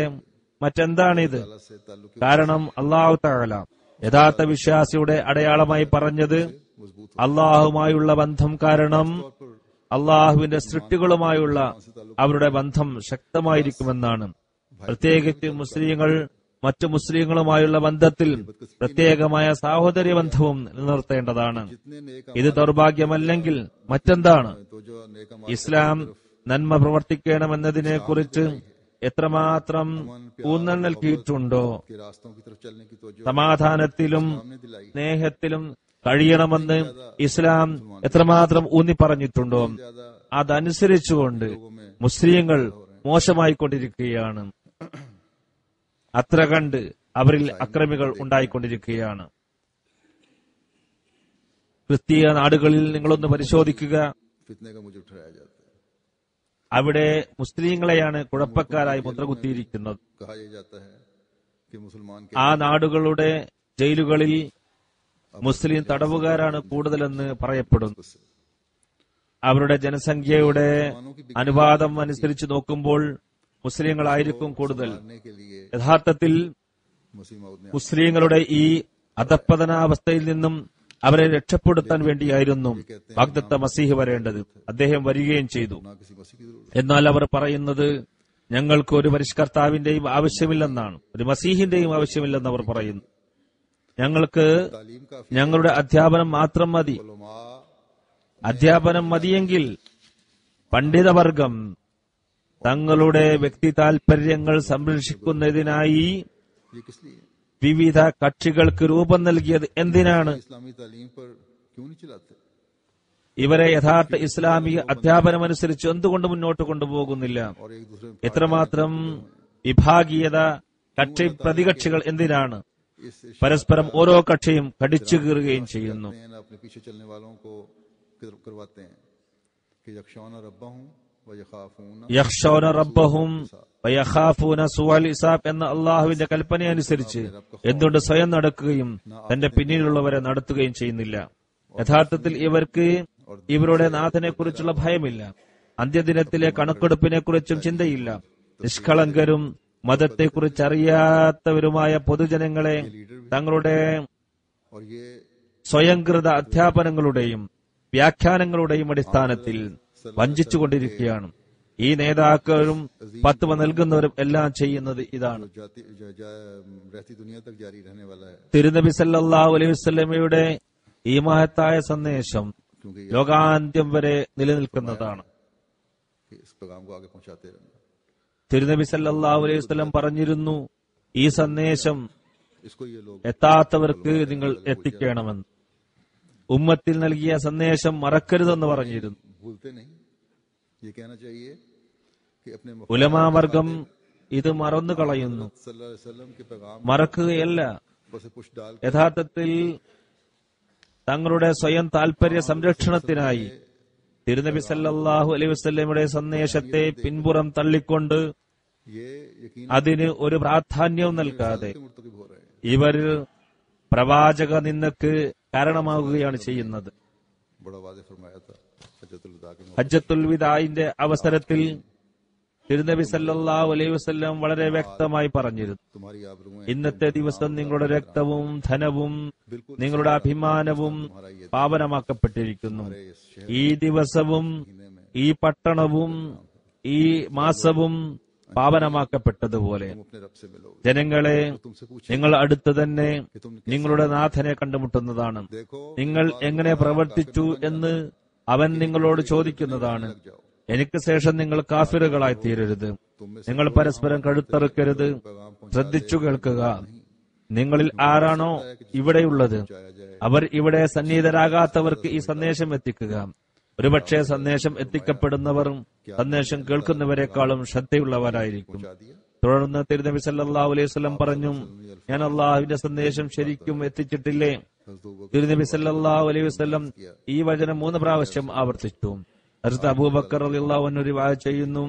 മറ്റെന്താണിത്? കാരണം അല്ലാഹു തആല യഥാർത്ഥ വിശ്വാസിയുടെ അടയാളമായി പറഞ്ഞത് അള്ളാഹുമായുള്ള ബന്ധം കാരണം അള്ളാഹുവിന്റെ സൃഷ്ടികളുമായുള്ള അവരുടെ ബന്ധം ശക്തമായിരിക്കുമെന്നാണ്. പ്രത്യേകിച്ച് മുസ്ലിങ്ങൾ മറ്റു മുസ്ലിങ്ങളുമായുള്ള ബന്ധത്തിൽ പ്രത്യേകമായ സാഹോദര്യ ബന്ധവും നിലനിർത്തേണ്ടതാണ്. जितने नेक ഇത് ദൗർഭാഗ്യമല്ലെങ്കിൽ മറ്റെന്താണ്? तो जो नेक ഇസ്ലാം നന്മ പ്രവർത്തിക്കണമെന്നതിനെക്കുറിച്ച് എത്രമാത്രം ഊന്നൽ നൽകിയിട്ടുണ്ടോ, के रास्तों की तरफ चलने की तवज्जो സമാധാനത്തിലും हमने दिलाई। സ്നേഹത്തിലും കഴിയണമെന്ന് ഇസ്ലാം എത്രമാത്രം ഊന്നി പറഞ്ഞിട്ടുണ്ടോ, അതനുസരിച്ചുകൊണ്ട് മുസ്ലിങ്ങൾ മോശമായിക്കൊണ്ടിരിക്കുകയാണ്. അത്ര കണ്ട് അവരിൽ അക്രമികൾ ഉണ്ടായിക്കൊണ്ടിരിക്കുകയാണ്. ക്രിസ്തീയ നാടുകളിൽ നിങ്ങളൊന്ന് പരിശോധിക്കുക. फितने का मुझे ठहराया जाता है। അവിടെ മുസ്ലിങ്ങളെയാണ് കുഴപ്പക്കാരായി മുദ്രകുത്തിയിരിക്കുന്നത്. कहा यह जाता है कि मुसलमान के ആ നാടുകളുടെ ജയിലുകളിൽ മുസ്ലിം തടവുകാരാണ് കൂടുതലെന്ന് പറയപ്പെടുന്നു. അവരുടെ ജനസംഖ്യയുടെ അനുപാതം അനുസരിച്ച് നോക്കുമ്പോൾ മുസ്ലിങ്ങളായിരിക്കും കൂടുതൽ. करने के लिए യഥാർത്ഥത്തിൽ मसीह मौद ने മുസ്ലിങ്ങളുടെ ഈ അധപ്പതനാവസ്ഥയിൽ നിന്നും അവരെ രക്ഷപ്പെടുത്താൻ വേണ്ടിയായിരുന്നു വാഗ്ദത്ത മസീഹ് വരേണ്ടത്. അദ്ദേഹം വരികയും ചെയ്തു. ना किसी मसीह की जरूरत എന്നാൽ അവർ പറയുന്നത് ഞങ്ങൾക്ക് ഒരു പരിഷ്കർത്താവിന്റെയും ആവശ്യമില്ലെന്നാണ്, ഒരു മസീഹിന്റെയും ആവശ്യമില്ലെന്ന് അവർ പറയുന്നു. ഞങ്ങൾക്ക് तालीम का ഞങ്ങളുടെ അധ്യാപനം മാത്രം മതി. उलमा അധ്യാപനം മതിയെങ്കിൽ പണ്ഡിതവർഗം തങ്ങളുടെ വ്യക്തി താൽപര്യങ്ങൾ സംരക്ഷിക്കുന്നതിനായി ये किस लिए വിവിധ കക്ഷികൾക്ക് രൂപം നൽകിയത് എന്തിനാണ്? इस्लामी तालीम पर क्यों नहीं चलाते? ഇവരെ യഥാർത്ഥ ഇസ്ലാമിക അധ്യാപനമനുസരിച്ച് എന്തുകൊണ്ട് മുന്നോട്ട് കൊണ്ടുപോകുന്നില്ല? और एक दूसरे में എത്രമാത്രം വിഭാഗീയത, കക്ഷി പ്രതികക്ഷികൾ എന്തിനാണ്? इस പരസ്പരം ഓരോ കക്ഷിയും കടിച്ചു കീറുകയും ചെയ്യുന്നു. अपने पीछे चलने वालों को करवाते हैं कि यक्षौन रब्बा हूं व यखाफून യഖ്ഷൗന റബ്ബഹും വയഖാഫൂന സുഅൽ ഹിസാബ് എന്ന അള്ളാഹുവിന്റെ കൽപ്പനയനുസരിച്ച് എന്തുകൊണ്ട് സ്വയം നടക്കുകയും തന്റെ പിന്നിലുള്ളവരെ നടത്തുകയും ചെയ്യുന്നില്ല? യഥാർത്ഥത്തിൽ ഇവർക്ക് ഇവരുടെ നാഥനെക്കുറിച്ചുള്ള ഭയമില്ല. അന്ത്യദിനത്തിലെ കണക്കെടുപ്പിനെക്കുറിച്ചും ചിന്തയില്ല. നിഷ്കളങ്കരും മതത്തെക്കുറിച്ചറിയാത്തവരുമായ പൊതുജനങ്ങളെ തങ്ങളുടെ और ये സ്വയംകൃത അധ്യാപനങ്ങളുടെയും വ്യാഖ്യാനങ്ങളുടെയും അടിസ്ഥാനത്തിൽ വഞ്ചിച്ചുകൊണ്ടിരിക്കുകയാണ്. ഈ നേതാക്കളും ഫത്വ നൽകുന്നവരും എല്ലാം ചെയ്യുന്നത് ഇതാണ്. रहती दुनिया तक जारी रहने वाला है, തിരുനബി സല്ലല്ലാഹു അലൈഹി വസല്ലമയുടെ ഈ മഹത്തായ സന്ദേശം क्योंकि ലോകാന്ത്യം വരെ നിലനിൽക്കുന്നതാണ്. ये इस पैगाम को आगे पहुंचाते रहना। തിരുനബി സല്ലല്ലാഹു അലൈഹി വസല്ലം പറഞ്ഞിരുന്നു, ഈ സന്ദേശം इसको ये लोग എത്താത്തവർക്ക് നിങ്ങൾ എത്തിക്കണമെന്ന്. ഉമ്മത്തിൽ നൽകിയ സന്ദേശം മറക്കരുതെന്ന് പറഞ്ഞിരുന്നു. भूलते नहीं। ये कहना चाहिए कि अपने ഉലമാവർഗം ഇത് മറന്നു കളയുന്നു. सल्लल्लाहु अलैहि वसल्लम के पैगाम മറക്കുകയല്ല, पर से पुश डाल യഥാർത്ഥത്തിൽ തങ്ങളുടെ സ്വയം താൽപര്യ സംരക്ഷണത്തിനായി തിരുനബി സല്ലല്ലാഹു അലൈഹി വസല്ലമയുടെ സന്ദേശത്തെ പിൻപുറം തള്ളിക്കൊണ്ട് ये यकीन അതിന് ഒരു പ്രാധാന്യവും നൽകാതെ मुर्तकिब हो रहे हैं। ഇവർ പ്രവാചക നിന്ദക്ക് കാരണമാവുകയാണ് ചെയ്യുന്നത്. बड़ा वाज़ेह फरमाया था हज्जतुल विदा के मौके ഹജ്ജത്തുൽ വിദാഇന്റെ അവസരത്തിൽ തിരുനബി സല്ലല്ലാഹു അലൈഹി വസല്ലം വളരെ വ്യക്തമായി പറഞ്ഞിരുന്നു, तुम्हारी आबरूएं ഇന്നത്തെ ദിവസം നിങ്ങളുടെ രക്തവും ധനവും നിങ്ങളുടെ അഭിമാനവും പാവനമാക്കപ്പെട്ടിരിക്കുന്നു. इस शहर ഈ ദിവസവും ഈ പട്ടണവും ഈ മാസവും പാവനമാക്കപ്പെട്ടതുപോലെ तुम अपने रब से मिलोगे। ജനങ്ങളെ तुमसे पूछे നിങ്ങൾ അടുത്ത് തന്നെ कि तुमने നിങ്ങളുടെ നാഥനെ കണ്ടുമുട്ടുന്നതാണ്. देखो നിങ്ങൾ എങ്ങനെ പ്രവർത്തിച്ചു എന്ന് അവൻ നിങ്ങളോട് ചോദിക്കുന്നതാണ്. लग जाओ। എനിക്ക് ശേഷം നിങ്ങൾ കാഫിറുകളായി തീരരുത്. നിങ്ങൾ പരസ്പരം കഴുത്തറുക്കരുത്. ശ്രദ്ധിച്ചു കേൾക്കുക. നിങ്ങളിൽ ആരാണോ ഇവിടെയുള്ളത് അവർ ഇവിടെ സന്നിഹിതരാകാത്തവർക്ക് ഈ സന്ദേശം എത്തിക്കുക. ഒരുപക്ഷെ സന്ദേശം എത്തിക്കപ്പെടുന്നവർ സന്ദേശം കേൾക്കുന്നവരെക്കാളും ശ്രദ്ധയുള്ളവരായിരിക്കും. पहुंचा दिया। തുടർന്ന് തിരുനബി സല്ലല്ലാഹു അലൈഹി വസല്ലം പറഞ്ഞു, ഞാൻ അള്ളാഹുവിന്റെ സന്ദേശം ശരിക്കും എത്തിച്ചിട്ടില്ലേ? हज़रत अबू बकर തിരുനബി സല്ലല്ലാഹു അലൈഹി വസല്ലം ഈ വചനം 3 പ്രാവശ്യം ആവർത്തിച്ചു. ഹസ്രത്ത് അബൂബക്കർ റളിയല്ലാഹു അൻഹു റിവായത്ത് ചെയ്യുന്നു,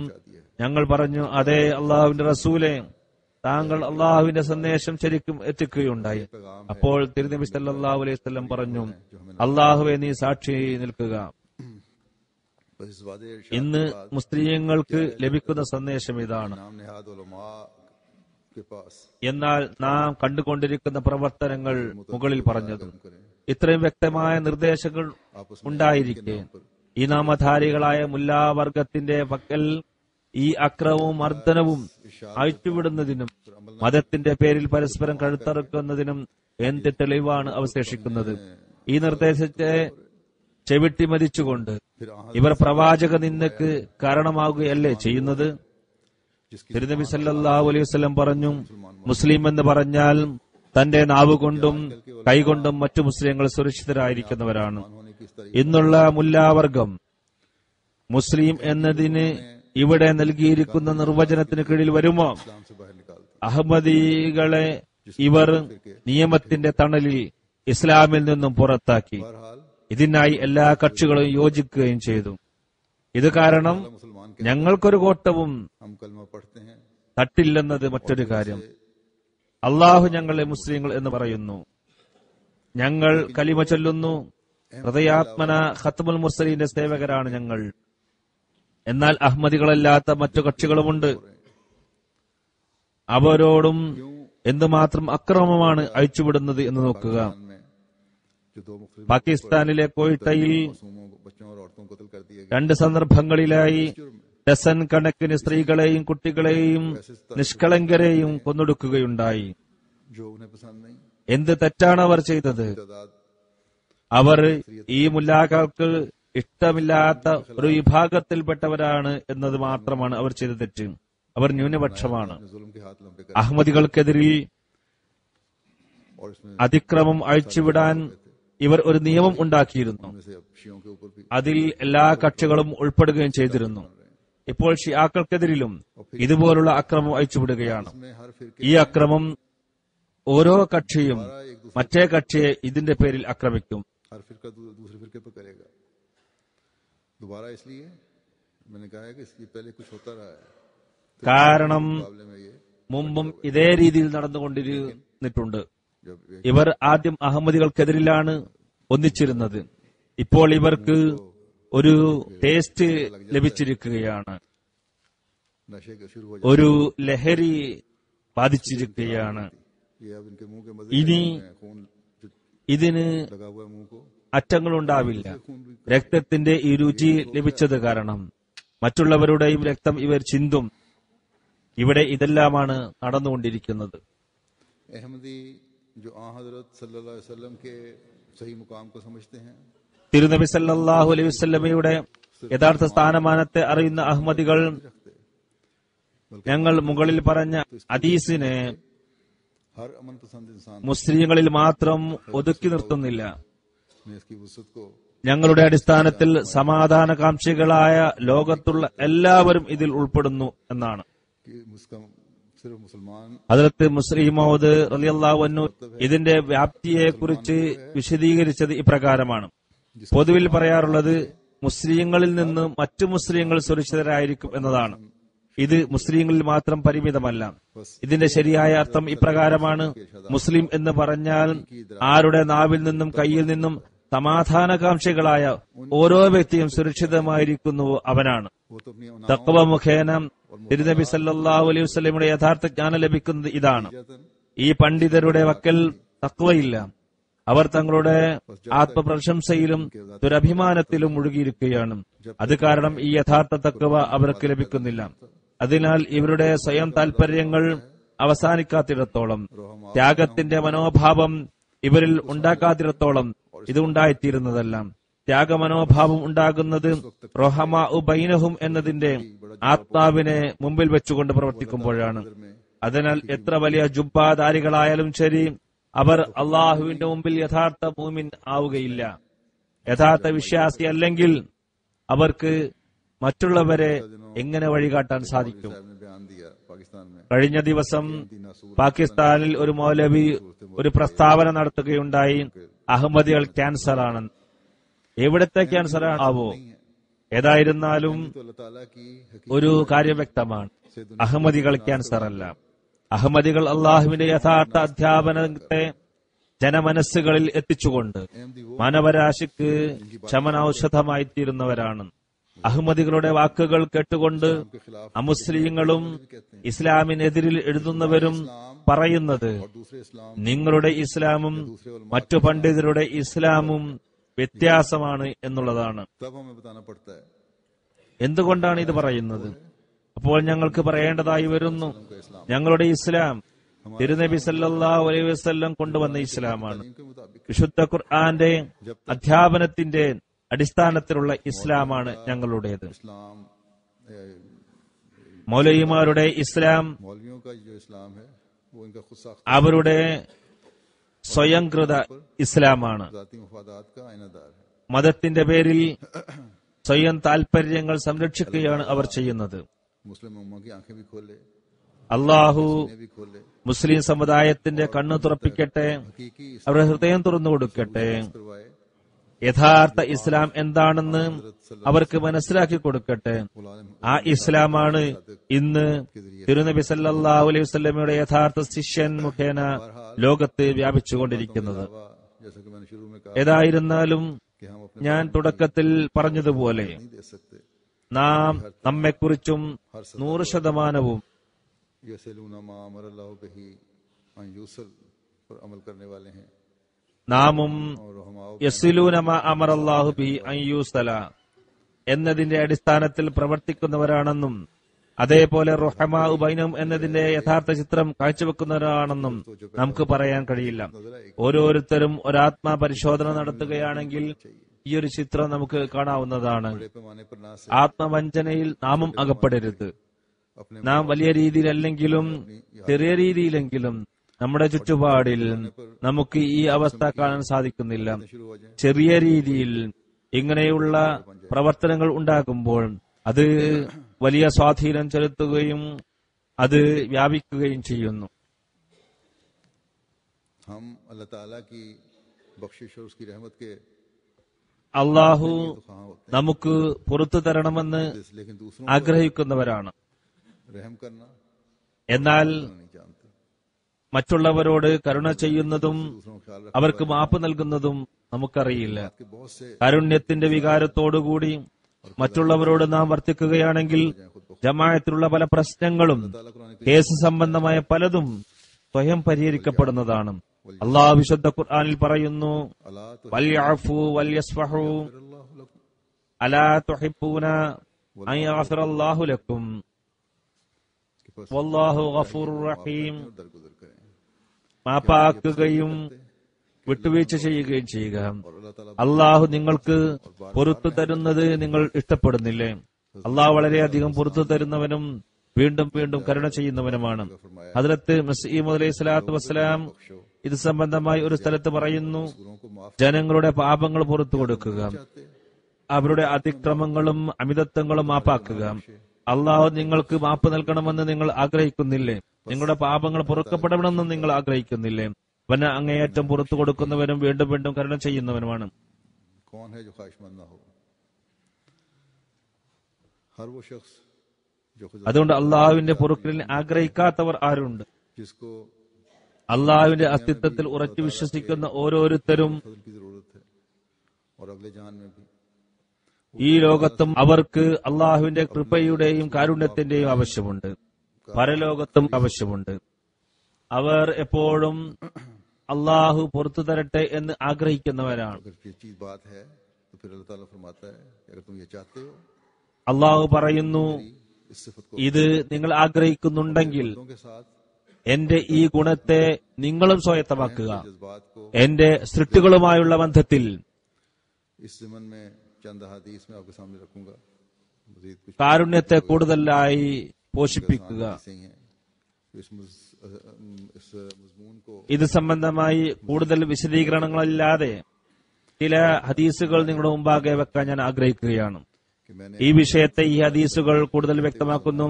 ഞങ്ങൾ പറഞ്ഞു, അതെ അള്ളാഹുവിന്റെ റസൂലെ, താങ്കൾ അള്ളാഹുവിന്റെ സന്ദേശം ശരിക്കും എത്തിക്കുകയുണ്ടായി. അപ്പോൾ തിരുനബി സല്ലല്ലാഹു അലൈഹി വസല്ലം പറഞ്ഞു, അള്ളാഹുവെ നീ സാക്ഷി നിൽക്കുക. बस इस वादे इरशाद ഇന്ന് മുസ്ലിങ്ങൾക്ക് ലഭിക്കുന്ന സന്ദേശം ഇതാണ്. नाम नेहाद उलमा के पास എന്നാൽ നാം കണ്ടുകൊണ്ടിരിക്കുന്ന പ്രവർത്തനങ്ങൾ മുകളിൽ പറഞ്ഞതും ഇത്രയും വ്യക്തമായ നിർദ്ദേശങ്ങൾ ഉണ്ടായിരിക്കെ ഈ നാമധാരികളായ മുല്ലാവർഗത്തിന്റെ പക്കൽ ഈ അക്രമവും മർദ്ദനവും അഴിച്ചുവിടുന്നതിനും മതത്തിന്റെ പേരിൽ പരസ്പരം കഴുത്തറുക്കുന്നതിനും എന്ത് തെളിവാണ് അവശേഷിക്കുന്നത്? ഈ നിർദ്ദേശത്തെ ചെവിട്ടി മതിച്ചുകൊണ്ട് ഇവർ പ്രവാചക നിന്ദക്ക് കാരണമാകുകയല്ലേ ചെയ്യുന്നത്? തിരുനബി സല്ലല്ലാഹു അലൈഹി വസല്ലം പറഞ്ഞു, മുസ്ലിം എന്ന് പറഞ്ഞാൽ തന്റെ നാവുകൊണ്ടും കൈകൊണ്ടും മറ്റു മുസ്ലിങ്ങൾ സുരക്ഷിതരായിരിക്കുന്നവരാണ്. ഇന്നുള്ള മുല്ലാവർഗം മുസ്ലിം എന്നതിന് ഇവിടെ നൽകിയിരിക്കുന്ന നിർവചനത്തിന് കീഴിൽ വരുമോ? അഹമ്മദികളെ ഇവർ നിയമത്തിന്റെ തണലിൽ ഇസ്ലാമിൽ നിന്നും പുറത്താക്കി. ഇതിനായി എല്ലാ കക്ഷികളും യോജിക്കുകയും ചെയ്തു. ഇത് കാരണം ഞങ്ങൾക്കൊരു കോട്ടവും തട്ടില്ലെന്നത് മറ്റൊരു കാര്യം. അള്ളാഹു ഞങ്ങളെ മുസ്ലിങ്ങൾ എന്ന് പറയുന്നു. ഞങ്ങൾ കലിമ ചൊല്ലുന്നു. ഹൃദയാത്മന ഖത്മുൽ മുർസലീന്റെ സേവകരാണ് ഞങ്ങൾ. എന്നാൽ അഹമ്മദികളല്ലാത്ത മറ്റു കക്ഷികളുമുണ്ട്. അവരോടും എന്തുമാത്രം അക്രമമാണ് അഴിച്ചുവിടുന്നത് എന്ന് നോക്കുക. പാകിസ്ഥാനിലെ കോയിട്ടയിൽ 2 സന്ദർഭങ്ങളിലായി ഡസൻ കണക്കിന് സ്ത്രീകളെയും കുട്ടികളെയും നിഷ്കളങ്കരെയും കൊന്നൊടുക്കുകയുണ്ടായി. എന്ത് തെറ്റാണ് അവർ ചെയ്തത്? അവർ ഈ മുല്ലാക്കൾക്ക് ഇഷ്ടമില്ലാത്ത ഒരു വിഭാഗത്തിൽപ്പെട്ടവരാണ് എന്നത് മാത്രമാണ് അവർ ചെയ്ത തെറ്റ്. അവർ ന്യൂനപക്ഷമാണ്. അഹമ്മദികൾക്കെതിരിൽ അതിക്രമം അഴിച്ചുവിടാൻ ഇവർ ഒരു നിയമം ഉണ്ടാക്കിയിരുന്നു. അതിൽ എല്ലാ കക്ഷികളും ഉൾപ്പെടുകയും ചെയ്തിരുന്നു. ഇപ്പോൾ ഷിയാക്കൾക്കെതിരിലും ഇതുപോലുള്ള അക്രമം അഴിച്ചുവിടുകയാണ്. ഈ അക്രമം ഓരോ കക്ഷിയും മറ്റേ കക്ഷിയെ ഇതിന്റെ പേരിൽ ആക്രമിക്കും. കാരണം മുമ്പും ഇതേ രീതിയിൽ നടന്നുകൊണ്ടിരുന്നിട്ടുണ്ട്. ഇവർ ആദ്യം അഹമ്മദികൾക്കെതിരിലാണ് ഒന്നിച്ചിരുന്നത്. ഇപ്പോൾ ഇവർക്ക് ഒരു ടേസ്റ്റ് ലഭിച്ചിരിക്കുകയാണ്, ഒരു ലഹരി ബാധിച്ചിരിക്കുകയാണ്. ഇനി ഇതിന് അറ്റങ്ങളുണ്ടാവില്ല. രക്തത്തിന്റെ ഈ രുചി ലഭിച്ചത് കാരണം മറ്റുള്ളവരുടെയും രക്തം ഇവർ ചിന്തും. ഇവിടെ ഇതെല്ലാമാണ് നടന്നുകൊണ്ടിരിക്കുന്നത്. തിരുനബി സല്ലല്ലാഹു അലൈഹി വസല്ലമയുടെ യഥാർത്ഥ സ്ഥാനമാനത്തെ അറിയുന്ന അഹമ്മദികൾ ഞങ്ങൾ മുകളിൽ പറഞ്ഞ ഹദീസിനെ മുസ്ലിങ്ങളിൽ മാത്രം ഒതുക്കി നിർത്തുന്നില്ല. ഞങ്ങളുടെ അടിസ്ഥാനത്തിൽ സമാധാനകാംക്ഷികളായ ലോകത്തുള്ള എല്ലാവരും ഇതിൽ ഉൾപ്പെടുന്നു എന്നാണ്. ഹദ്റത്ത് മുസ്ലിം മൗദ് റളിയല്ലാഹു അൻഹു ഇതിന്റെ വ്യാപ്തിയെക്കുറിച്ച് വിശദീകരിച്ചത് ഇപ്രകാരമാണ്. പൊതുവിൽ പറയാറുള്ളത് മുസ്ലിങ്ങളിൽ നിന്ന് മറ്റു മുസ്ലിങ്ങൾ സുരക്ഷിതരായിരിക്കും എന്നതാണ്. ഇത് മുസ്ലിങ്ങളിൽ മാത്രം പരിമിതമല്ല. ഇതിന്റെ ശരിയായ അർത്ഥം ഇപ്രകാരമാണ്: മുസ്ലിം എന്ന് പറഞ്ഞാൽ ആരുടെ നാവിൽ നിന്നും കയ്യിൽ നിന്നും സമാധാനകാംക്ഷികളായ ഓരോ വ്യക്തിയും സുരക്ഷിതമായിരിക്കുന്നുവോ അവനാണ്. തഖ്വ മുഖേന തിരുനബി സല്ലല്ലാഹു അലൈഹി വസല്ലമയുടെ യഥാർത്ഥ ജ്ഞാനം ലഭിക്കുന്നത് ഇതാണ്. ഈ പണ്ഡിതരുടെ വക്കൽ തഖ്വയില്ല. അവർ തങ്ങളുടെ ആത്മപ്രശംസയിലും ദുരഭിമാനത്തിലും മുഴുകിയിരിക്കുകയാണ്. അത് കാരണം ഈ യഥാർത്ഥ തഖ്വ അവർക്ക് ലഭിക്കുന്നില്ല. അതിനാൽ ഇവരുടെ സ്വയം താൽപര്യങ്ങൾ അവസാനിക്കാത്തിടത്തോളം, ത്യാഗത്തിന്റെ മനോഭാവം ഇവരിൽ ഉണ്ടാക്കാത്തിടത്തോളം ഇത് ഉണ്ടായിത്തീരുന്നതല്ല. ത്യാഗമനോഭാവം ഉണ്ടാകുന്നത് റഹമാഉ ബൈനഹും എന്നതിന്റെ ആത്മാവിനെ മുമ്പിൽ വെച്ചുകൊണ്ട് പ്രവർത്തിക്കുമ്പോഴാണ്. അതിനാൽ എത്ര വലിയ ജുബ്ബാധാരികളായാലും ശരി, അവർ അള്ളാഹുവിന്റെ മുമ്പിൽ യഥാർത്ഥ മൂമിൻ ആവുകയില്ല. യഥാർത്ഥ വിശ്വാസി അല്ലെങ്കിൽ അവർക്ക് മറ്റുള്ളവരെ എങ്ങനെ വഴികാട്ടാൻ സാധിക്കും? കഴിഞ്ഞ ദിവസം പാകിസ്ഥാനിൽ ഒരു മൗലവി ഒരു പ്രസ്താവന നടത്തുകയുണ്ടായി. അഹമ്മദികൾ ക്യാൻസറാണ്. എവിടത്തെ ക്യാൻസർ ആവോ? ഏതായിരുന്നാലും ഒരു കാര്യം വ്യക്തമാണ്: അഹമ്മദികൾ ക്യാൻസർ അല്ല. അഹമ്മദികൾ അള്ളാഹുവിന്റെ യഥാർത്ഥ അധ്യാപനത്തെ ജനമനസ്സുകളിൽ എത്തിച്ചുകൊണ്ട് മാനവരാശിക്ക് ശമനൌഷധമായിത്തീരുന്നവരാണ്. അഹമ്മദികളുടെ വാക്കുകൾ കേട്ടുകൊണ്ട് അമുസ്ലിങ്ങളും ഇസ്ലാമിനെതിരിൽ എഴുതുന്നവരും പറയുന്നത് നിങ്ങളുടെ ഇസ്ലാമും മറ്റു പണ്ഡിതരുടെ ഇസ്ലാമും വ്യത്യാസമാണ് എന്നുള്ളതാണ്. എന്തുകൊണ്ടാണ് ഇത് പറയുന്നത്? അപ്പോൾ ഞങ്ങൾക്ക് പറയേണ്ടതായി വരുന്നു, ഞങ്ങളുടെ ഇസ്ലാം തിരുനബി സല്ലല്ലാഹു അലൈഹി വസല്ലം കൊണ്ടുവന്ന ഇസ്ലാമാണ്. വിശുദ്ധ ഖുർആന്റെ അധ്യാപനത്തിന്റെ അടിസ്ഥാനത്തിലുള്ള ഇസ്ലാമാണ് ഞങ്ങളുടേത്. മൗലവിമാരുടെ ഇസ്ലാം അവരുടെ സ്വയംകൃത ഇസ്ലാമാണ്. മതത്തിന്റെ പേരിൽ സ്വയം താൽപര്യങ്ങൾ സംരക്ഷിക്കുകയാണ് അവർ ചെയ്യുന്നത്. അള്ളാഹു മുസ്ലിം സമുദായത്തിന്റെ കണ്ണു തുറപ്പിക്കട്ടെ, അവരുടെ ഹൃദയം തുറന്നു കൊടുക്കട്ടെ. യഥാർത്ഥ ഇസ്ലാം എന്താണെന്ന് അവർക്ക് മനസ്സിലാക്കി കൊടുക്കട്ടെ. ആ ഇസ്ലാമാണ് ഇന്ന് തിരുനബി സല്ലല്ലാഹു അലൈഹി വസല്ലമയുടെ യഥാർത്ഥ ശിഷ്യൻ മുഖേന ലോകത്ത് വ്യാപിച്ചുകൊണ്ടിരിക്കുന്നത്. ഏതായിരുന്നാലും ഞാൻ തുടക്കത്തിൽ പറഞ്ഞതുപോലെ നാം നമ്മെക്കുറിച്ചും 100% നാമും യസിലൂന മാ അമറല്ലാഹു ബിഹി അൻ യൂസല എന്നതിന്റെ അടിസ്ഥാനത്തിൽ പ്രവർത്തിക്കുന്നവരാണെന്നും അതേപോലെ റുഹമാഉ ബൈനഹും എന്നതിന്റെ യഥാർത്ഥ ചിത്രം കാഴ്ചവെക്കുന്നവരാണെന്നും നമുക്ക് പറയാൻ കഴിയില്ല. ഓരോരുത്തരും ഒരാത്മാ പരിശോധന നടത്തുകയാണെങ്കിൽ ഈ ഒരു ചിത്രം നമുക്ക് കാണാവുന്നതാണ്. ആത്മവഞ്ചനയിൽ നാമും അകപ്പെടരുത്. നാം വലിയ രീതിയിലല്ലെങ്കിലും ചെറിയ രീതിയിലെങ്കിലും നമ്മുടെ ചുറ്റുപാടിൽ നമുക്ക് ഈ അവസ്ഥ കാണാൻ സാധിക്കുന്നില്ല. ചെറിയ രീതിയിൽ ഇങ്ങനെയുള്ള പ്രവർത്തനങ്ങൾ ഉണ്ടാകുമ്പോൾ അത് വലിയ സ്വാധീനം ചെലുത്തുകയും അത് വ്യാപിക്കുകയും ചെയ്യുന്നു. അള്ളാഹു നമുക്ക് പുറത്തു തരണമെന്ന് ആഗ്രഹിക്കുന്നവരാണ്. എന്നാൽ മറ്റുള്ളവരോട് കരുണ ചെയ്യുന്നതും അവർക്ക് മാപ്പ് നൽകുന്നതും നമുക്കറിയില്ല. കാരുണ്യത്തിന്റെ വികാരത്തോടുകൂടി മറ്റുള്ളവരോട് നാം വർത്തിക്കുകയാണെങ്കിൽ ജമാഅത്തിലുള്ള പല പ്രശ്നങ്ങളും കേസ് സംബന്ധമായ പലതും സ്വയം പരിഹരിക്കപ്പെടുന്നതാണ്. അല്ലാഹു വിശുദ്ധ ഖുർആനിൽ പറയുന്നു, വൽയഅഫു വൽയസ്ഫഹു അലാ തുഹിബ്ബൂന അൻ യഗ്ഫിറല്ലാഹു ലക്കും വല്ലാഹു ഗഫൂറുർ റഹീം. മാപ്പാക്കുകയും വിട്ടുവീഴ്ച ചെയ്യുകയും ചെയ്യുക. അള്ളാഹു നിങ്ങൾക്ക് പൊറത്തു തരുന്നത് നിങ്ങൾ ഇഷ്ടപ്പെടുന്നില്ലേ? അള്ളാഹു വളരെയധികം പൊറത്തു തരുന്നവനും വീണ്ടും വീണ്ടും കരുണ ചെയ്യുന്നവനുമാണ്. ഹദ്റത്ത് മസീഹ് അലൈഹി സ്വലാത്തു വസ്സലാം ഇത് സംബന്ധമായി ഒരു സ്ഥലത്ത് പറയുന്നു, ജനങ്ങളുടെ പാപങ്ങൾ പുറത്തു കൊടുക്കുക, അവരുടെ അതിക്രമങ്ങളും അമിതത്വങ്ങളും മാപ്പാക്കുക. അള്ളാഹു നിങ്ങൾക്ക് മാപ്പ് നൽകണമെന്ന് നിങ്ങൾ ആഗ്രഹിക്കുന്നില്ലേ? നിങ്ങളുടെ പാപങ്ങൾ പൊറുക്കപ്പെടണമെന്ന് നിങ്ങൾ ആഗ്രഹിക്കുന്നില്ലേ? അവൻ അങ്ങേയറ്റം പുറത്തു കൊടുക്കുന്നവനും വീണ്ടും വീണ്ടും കരുണ ചെയ്യുന്നവനുമാണ്. അതുകൊണ്ട് അള്ളാഹുവിന്റെ പൊറുക്കലിനെ ആഗ്രഹിക്കാത്തവർ ആരുണ്ട്? അള്ളാഹുവിന്റെ അസ്തിത്വത്തിൽ ഉറച്ചു വിശ്വസിക്കുന്ന ഓരോരുത്തരും ഈ ലോകത്തും അവർക്ക് അള്ളാഹുവിന്റെ കൃപയുടെയും കാരുണ്യത്തിന്റെയും ആവശ്യമുണ്ട്, പരലോകത്തും ആവശ്യമുണ്ട്. അവർ എപ്പോഴും അള്ളാഹു പുറത്തു തരട്ടെ എന്ന് ആഗ്രഹിക്കുന്നവരാണ്. അള്ളാഹു പറയുന്നു, ഇത് നിങ്ങൾ ആഗ്രഹിക്കുന്നുണ്ടെങ്കിൽ എന്റെ ഈ ഗുണത്തെ നിങ്ങളും സ്വായത്തമാക്കുക. എന്റെ സൃഷ്ടികളുമായുള്ള ബന്ധത്തിൽ കാരുണ്യത്തെ കൂടുതലായി പോഷിപ്പിക്കുക. ഇത് സംബന്ധമായി കൂടുതൽ വിശദീകരണങ്ങളില്ലാതെ ചില ഹദീസുകൾ നിങ്ങളുടെ മുമ്പാകെ വെക്കാൻ ഞാൻ ആഗ്രഹിക്കുകയാണ്. ഈ വിഷയത്തെ ഈ ഹദീസുകൾ കൂടുതൽ വ്യക്തമാക്കുന്നു.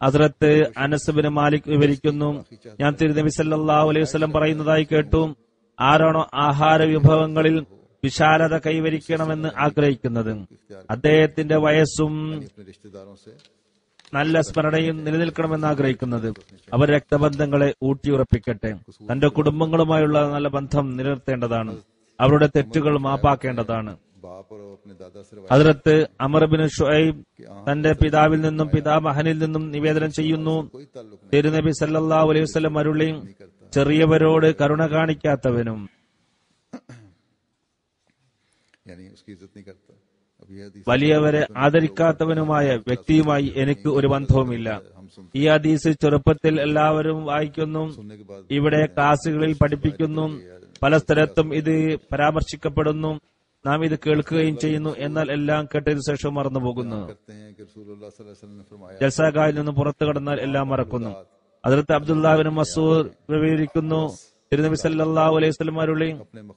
ഹസ്രത്ത് അനസ് ബിൻ മാലിക് വിവരിക്കുന്നു, ഞാൻ തിരുനബി സല്ലല്ലാഹു അലൈഹി വസല്ലം പറയുന്നതായി കേട്ടു, ആരാണോ ആഹാര വിഭവങ്ങളിൽ വിശാലത കൈവരിക്കണമെന്ന് ആഗ്രഹിക്കുന്നത്, അദ്ദേഹത്തിന്റെ വയസ്സും നല്ല സ്മരണയും നിലനിൽക്കണമെന്ന് ആഗ്രഹിക്കുന്നത്, അവർ രക്തബന്ധങ്ങളെ ഊട്ടിയുറപ്പിക്കട്ടെ. തന്റെ കുടുംബങ്ങളുമായുള്ള നല്ല ബന്ധം നിലനിർത്തേണ്ടതാണ്, അവരുടെ തെറ്റുകൾ മാപ്പാക്കേണ്ടതാണ്. ഹദ്റത്ത് അമർ ബിൻ ഷുഐബ് തന്റെ പിതാവിൽ നിന്നും പിതാമഹനിൽ നിന്നും നിവേദനം ചെയ്യുന്നു, തിരുനബി സല്ലല്ലാഹു അലൈഹി വസല്ലം അരുളി, ചെറിയവരോട് കരുണ കാണിക്കാത്തവനും വലിയവരെ ആദരിക്കാത്തവനുമായ വ്യക്തിയുമായി എനിക്ക് ഒരു ബന്ധവുമില്ല. ഈ ഹദീസ് ചെറുപ്പത്തിൽ എല്ലാവരും വായിക്കുന്നു, ഇവിടെ ക്ലാസുകളിൽ പഠിപ്പിക്കുന്നു, പല സ്ഥലത്തും ഇത് പരാമർശിക്കപ്പെടുന്നു, നാം ഇത് കേൾക്കുകയും ചെയ്യുന്നു. എന്നാൽ എല്ലാം കേട്ടതിനു ശേഷം മറന്നുപോകുന്നു. ജൽസാഗായിൽ നിന്ന് പുറത്തു കടന്നാൽ എല്ലാം മറക്കുന്നു. ഹദ്റത്ത് അബ്ദുല്ലാഹിബ്നു മസ്ഊദ് വിവരിക്കുന്നു, തിരുനബി സല്ലല്ലാഹു അലൈഹി വസല്ലം അരുളി,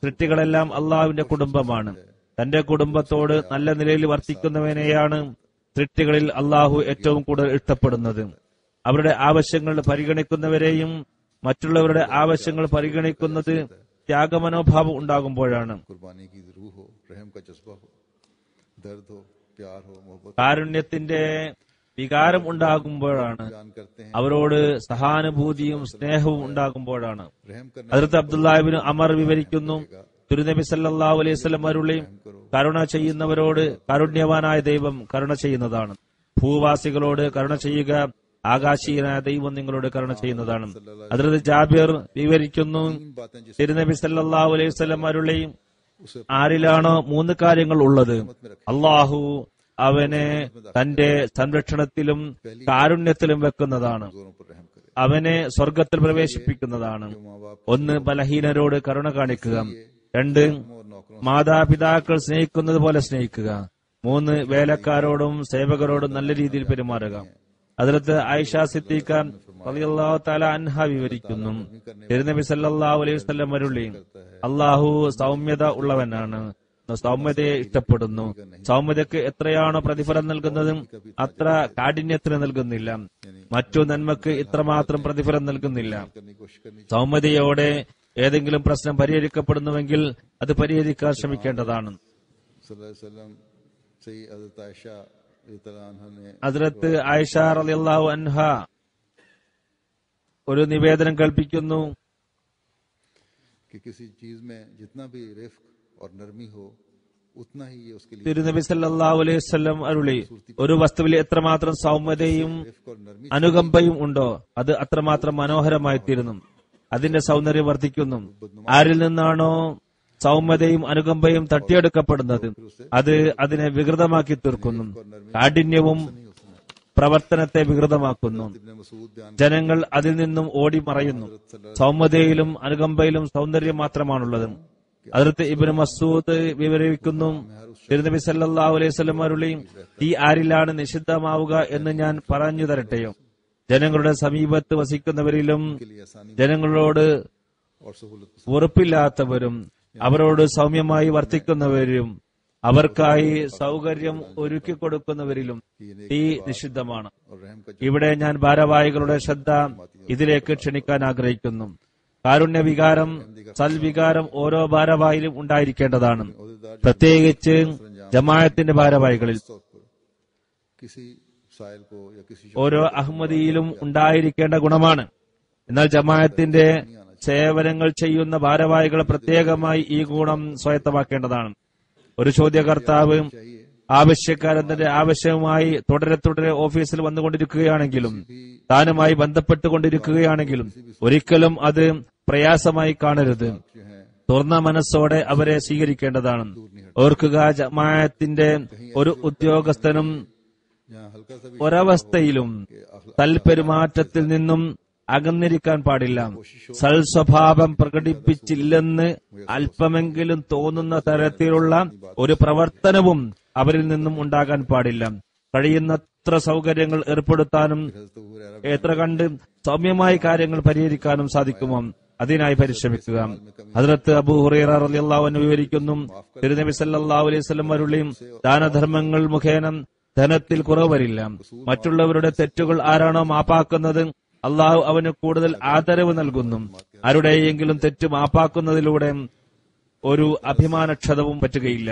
സൃഷ്ടികളെല്ലാം അള്ളാഹുവിന്റെ കുടുംബമാണ്. തന്റെ കുടുംബത്തോട് നല്ല നിലയിൽ വർത്തിക്കുന്നവനെയാണ് സൃഷ്ടികളിൽ അള്ളാഹു ഏറ്റവും കൂടുതൽ ഇഷ്ടപ്പെടുന്നത്. അവരുടെ ആവശ്യങ്ങൾ പരിഗണിക്കുന്നവരെയും മറ്റുള്ളവരുടെ ആവശ്യങ്ങൾ പരിഗണിക്കുന്നത് ത്യാഗമനോഭാവം ഉണ്ടാകുമ്പോഴാണ്. കാരുണ്യത്തിന്റെ വികാരം ഉണ്ടാകുമ്പോഴാണ്. അവരോട് സഹാനുഭൂതിയും സ്നേഹവും ഉണ്ടാകുമ്പോഴാണ്. ഹദ്റത്ത് അബ്ദുല്ലാഹിബ്നു അമർ വിവരിക്കുന്നു, തിരുനബി സല്ലല്ലാഹു അലൈഹി വസല്ലം അരുളി, കരുണ ചെയ്യുന്നവരോട് കാരുണ്യവാനായ ദൈവം കരുണ ചെയ്യുന്നതാണ്. ഭൂവാസികളോട് കരുണ ചെയ്യുക, ആകാശീയനായ ദൈവം നിങ്ങളോട് കരുണ ചെയ്യുന്നതാണ്. ഹദ്റത്ത് ജാബിർ വിവരിക്കുന്നു, തിരുനബി സല്ലല്ലാഹു അലൈഹി വസല്ലം അരുളി, ആരിലാണോ 3 കാര്യങ്ങൾ ഉള്ളത്, അള്ളാഹു അവനെ തന്റെ സംരക്ഷണത്തിലും കാരുണ്യത്തിലും വെക്കുന്നതാണ്, അവനെ സ്വർഗത്തിൽ പ്രവേശിപ്പിക്കുന്നതാണ്. 1 ബലഹീനരോട് കരുണ കാണിക്കുക, 2 മാതാപിതാക്കൾ സ്നേഹിക്കുന്നത് പോലെ സ്നേഹിക്കുക, 3 വേലക്കാരോടും സേവകരോടും നല്ല രീതിയിൽ പെരുമാറുക. ഹദ്റത്ത് ആയിഷ സിദ്ദീഖ റളിയല്ലാഹു തആല അൻഹ വിവരിക്കുന്നു, തിരുനബി സല്ലല്ലാഹു അലൈഹി വസല്ലം അരുളി, അള്ളാഹു സൗമ്യത ഉള്ളവനാണ്, സൗമ്യതയെ ഇഷ്ടപ്പെടുന്നു. സൗമ്യതയ്ക്ക് എത്രയാണോ പ്രതിഫലം നൽകുന്നത് അത്ര കാഠിന്യത്തിന് നൽകുന്നില്ല. മറ്റു നന്മക്ക് ഇത്രമാത്രം പ്രതിഫലം നൽകുന്നില്ല. സൗമ്യതയോടെ ഏതെങ്കിലും പ്രശ്നം പരിഹരിക്കപ്പെടുന്നുവെങ്കിൽ അത് പരിഹരിക്കാൻ ശ്രമിക്കേണ്ടതാണ്. ഹദ്റത്ത് ആയിഷ റളിയല്ലാഹു അൻഹ ഒരു നിവേദനം കൽപ്പിക്കുന്നു, തിരുനബി സല്ലല്ലാഹു അലൈഹി വസല്ലം അരുളി, ഒരു വസ്തുവിൽ എത്രമാത്രം സൗമ്യതയും അനുകമ്പയും ഉണ്ടോ അത് അത്രമാത്രം മനോഹരമായി തീരുന്നു, അതിന്റെ സൗന്ദര്യം വർദ്ധിക്കുന്നു. ആരിൽ നിന്നാണോ സൗമ്യതയും അനുകമ്പയും തട്ടിയെടുക്കപ്പെടുന്നത് അത് അതിനെ വികൃതമാക്കി തീർക്കുന്നു. കാഠിന്യവും പ്രവർത്തനത്തെ വികൃതമാക്കുന്നു. ജനങ്ങൾ അതിൽ നിന്നും ഓടി മറയുന്നു. സൗമ്യതയിലും അനുകമ്പയിലും സൗന്ദര്യം മാത്രമാണുള്ളത്. ഹദ്റത്ത് ഇബ്നു മസ്ഊദ് വിവരിക്കുന്നു, തിരുനബി സല്ലല്ലാഹു അലൈഹി വസല്ലം അരുളി, ഈ ആരിലാണ് നിഷിദ്ധമാവുക എന്ന് ഞാൻ പറഞ്ഞു തരട്ടെയോ? ജനങ്ങളുടെ സമീപത്ത് വസിക്കുന്നവരിലും ജനങ്ങളോട് ഉറപ്പില്ലാത്തവരും അവരോട് സൗമ്യമായി വർത്തിക്കുന്നവരും അവർക്കായി സൗകര്യം ഒരുക്കി കൊടുക്കുന്നവരിലും തീ നിഷിദ്ധമാണ്. ഇവിടെ ഞാൻ ഭാരവാഹികളുടെ ശ്രദ്ധ ഇതിലേക്ക് ക്ഷണിക്കാൻ ആഗ്രഹിക്കുന്നു. കാരുണ്യവികാരം, സൽവികാരം ഓരോ ഭാരവാഹിയിലും ഉണ്ടായിരിക്കേണ്ടതാണ്. പ്രത്യേകിച്ച് ജമാഅത്തിന്റെ ഭാരവാഹികളിൽ ഓരോ അഹമ്മദിയിലും ഉണ്ടായിരിക്കേണ്ട ഗുണമാണ്. എന്നാൽ ജമാഅത്തിന്റെ സേവനങ്ങൾ ചെയ്യുന്ന ഭാരവാഹികൾ പ്രത്യേകമായി ഈ ഗുണം സ്വായത്തമാക്കേണ്ടതാണ്. ഒരു ചോദ്യകർത്താവ് ആവശ്യക്കാരൻ തന്റെ ആവശ്യവുമായി തുടരെ ഓഫീസിൽ വന്നുകൊണ്ടിരിക്കുകയാണെങ്കിലും താനുമായി ബന്ധപ്പെട്ടുകൊണ്ടിരിക്കുകയാണെങ്കിലും ഒരിക്കലും അത് പ്രയാസമായി കാണരുത്. തുറന്ന മനസ്സോടെ അവരെ സ്വീകരിക്കേണ്ടതാണ്. ഓർക്കുക, ജമാഅത്തിന്റെ ഒരു ഉദ്യോഗസ്ഥനും ഒരവസ്ഥയിലും തൽപെരുമാറ്റത്തിൽ നിന്നും അകന്നിരിക്കാൻ പാടില്ല. സൽസ്വഭാവം പ്രകടിപ്പിച്ചില്ലെന്ന് അല്പമെങ്കിലും തോന്നുന്ന തരത്തിലുള്ള ഒരു പ്രവർത്തനവും അവരിൽ നിന്നും ഉണ്ടാകാൻ പാടില്ല. കഴിയുന്നത്ര സൗകര്യങ്ങൾ ഏർപ്പെടുത്താനും എത്ര കണ്ട് സൗമ്യമായ കാര്യങ്ങൾ പരിഹരിക്കാനും സാധിക്കുമോ അതിനായി പരിശ്രമിക്കുക. ഹദ്റത്ത് അബൂ ഹുറൈറ റളിയല്ലാഹു അൻഹു വിവരിക്കുന്നു, തിരുനബി സല്ലല്ലാഹു അലൈഹി വസല്ലം അരുളി, ദാനധർമ്മങ്ങൾ മുഖേന ധനത്തിൽ കുറവ് വരില്ല. മറ്റുള്ളവരുടെ തെറ്റുകൾ ആരാണോ മാപ്പാക്കുന്നത് അള്ളാഹു അവന് കൂടുതൽ ആദരവ് നൽകുന്നു. ആരുടെയെങ്കിലും തെറ്റ് മാപ്പാക്കുന്നതിലൂടെ ഒരു അഭിമാനക്ഷതവും പറ്റുകയില്ല.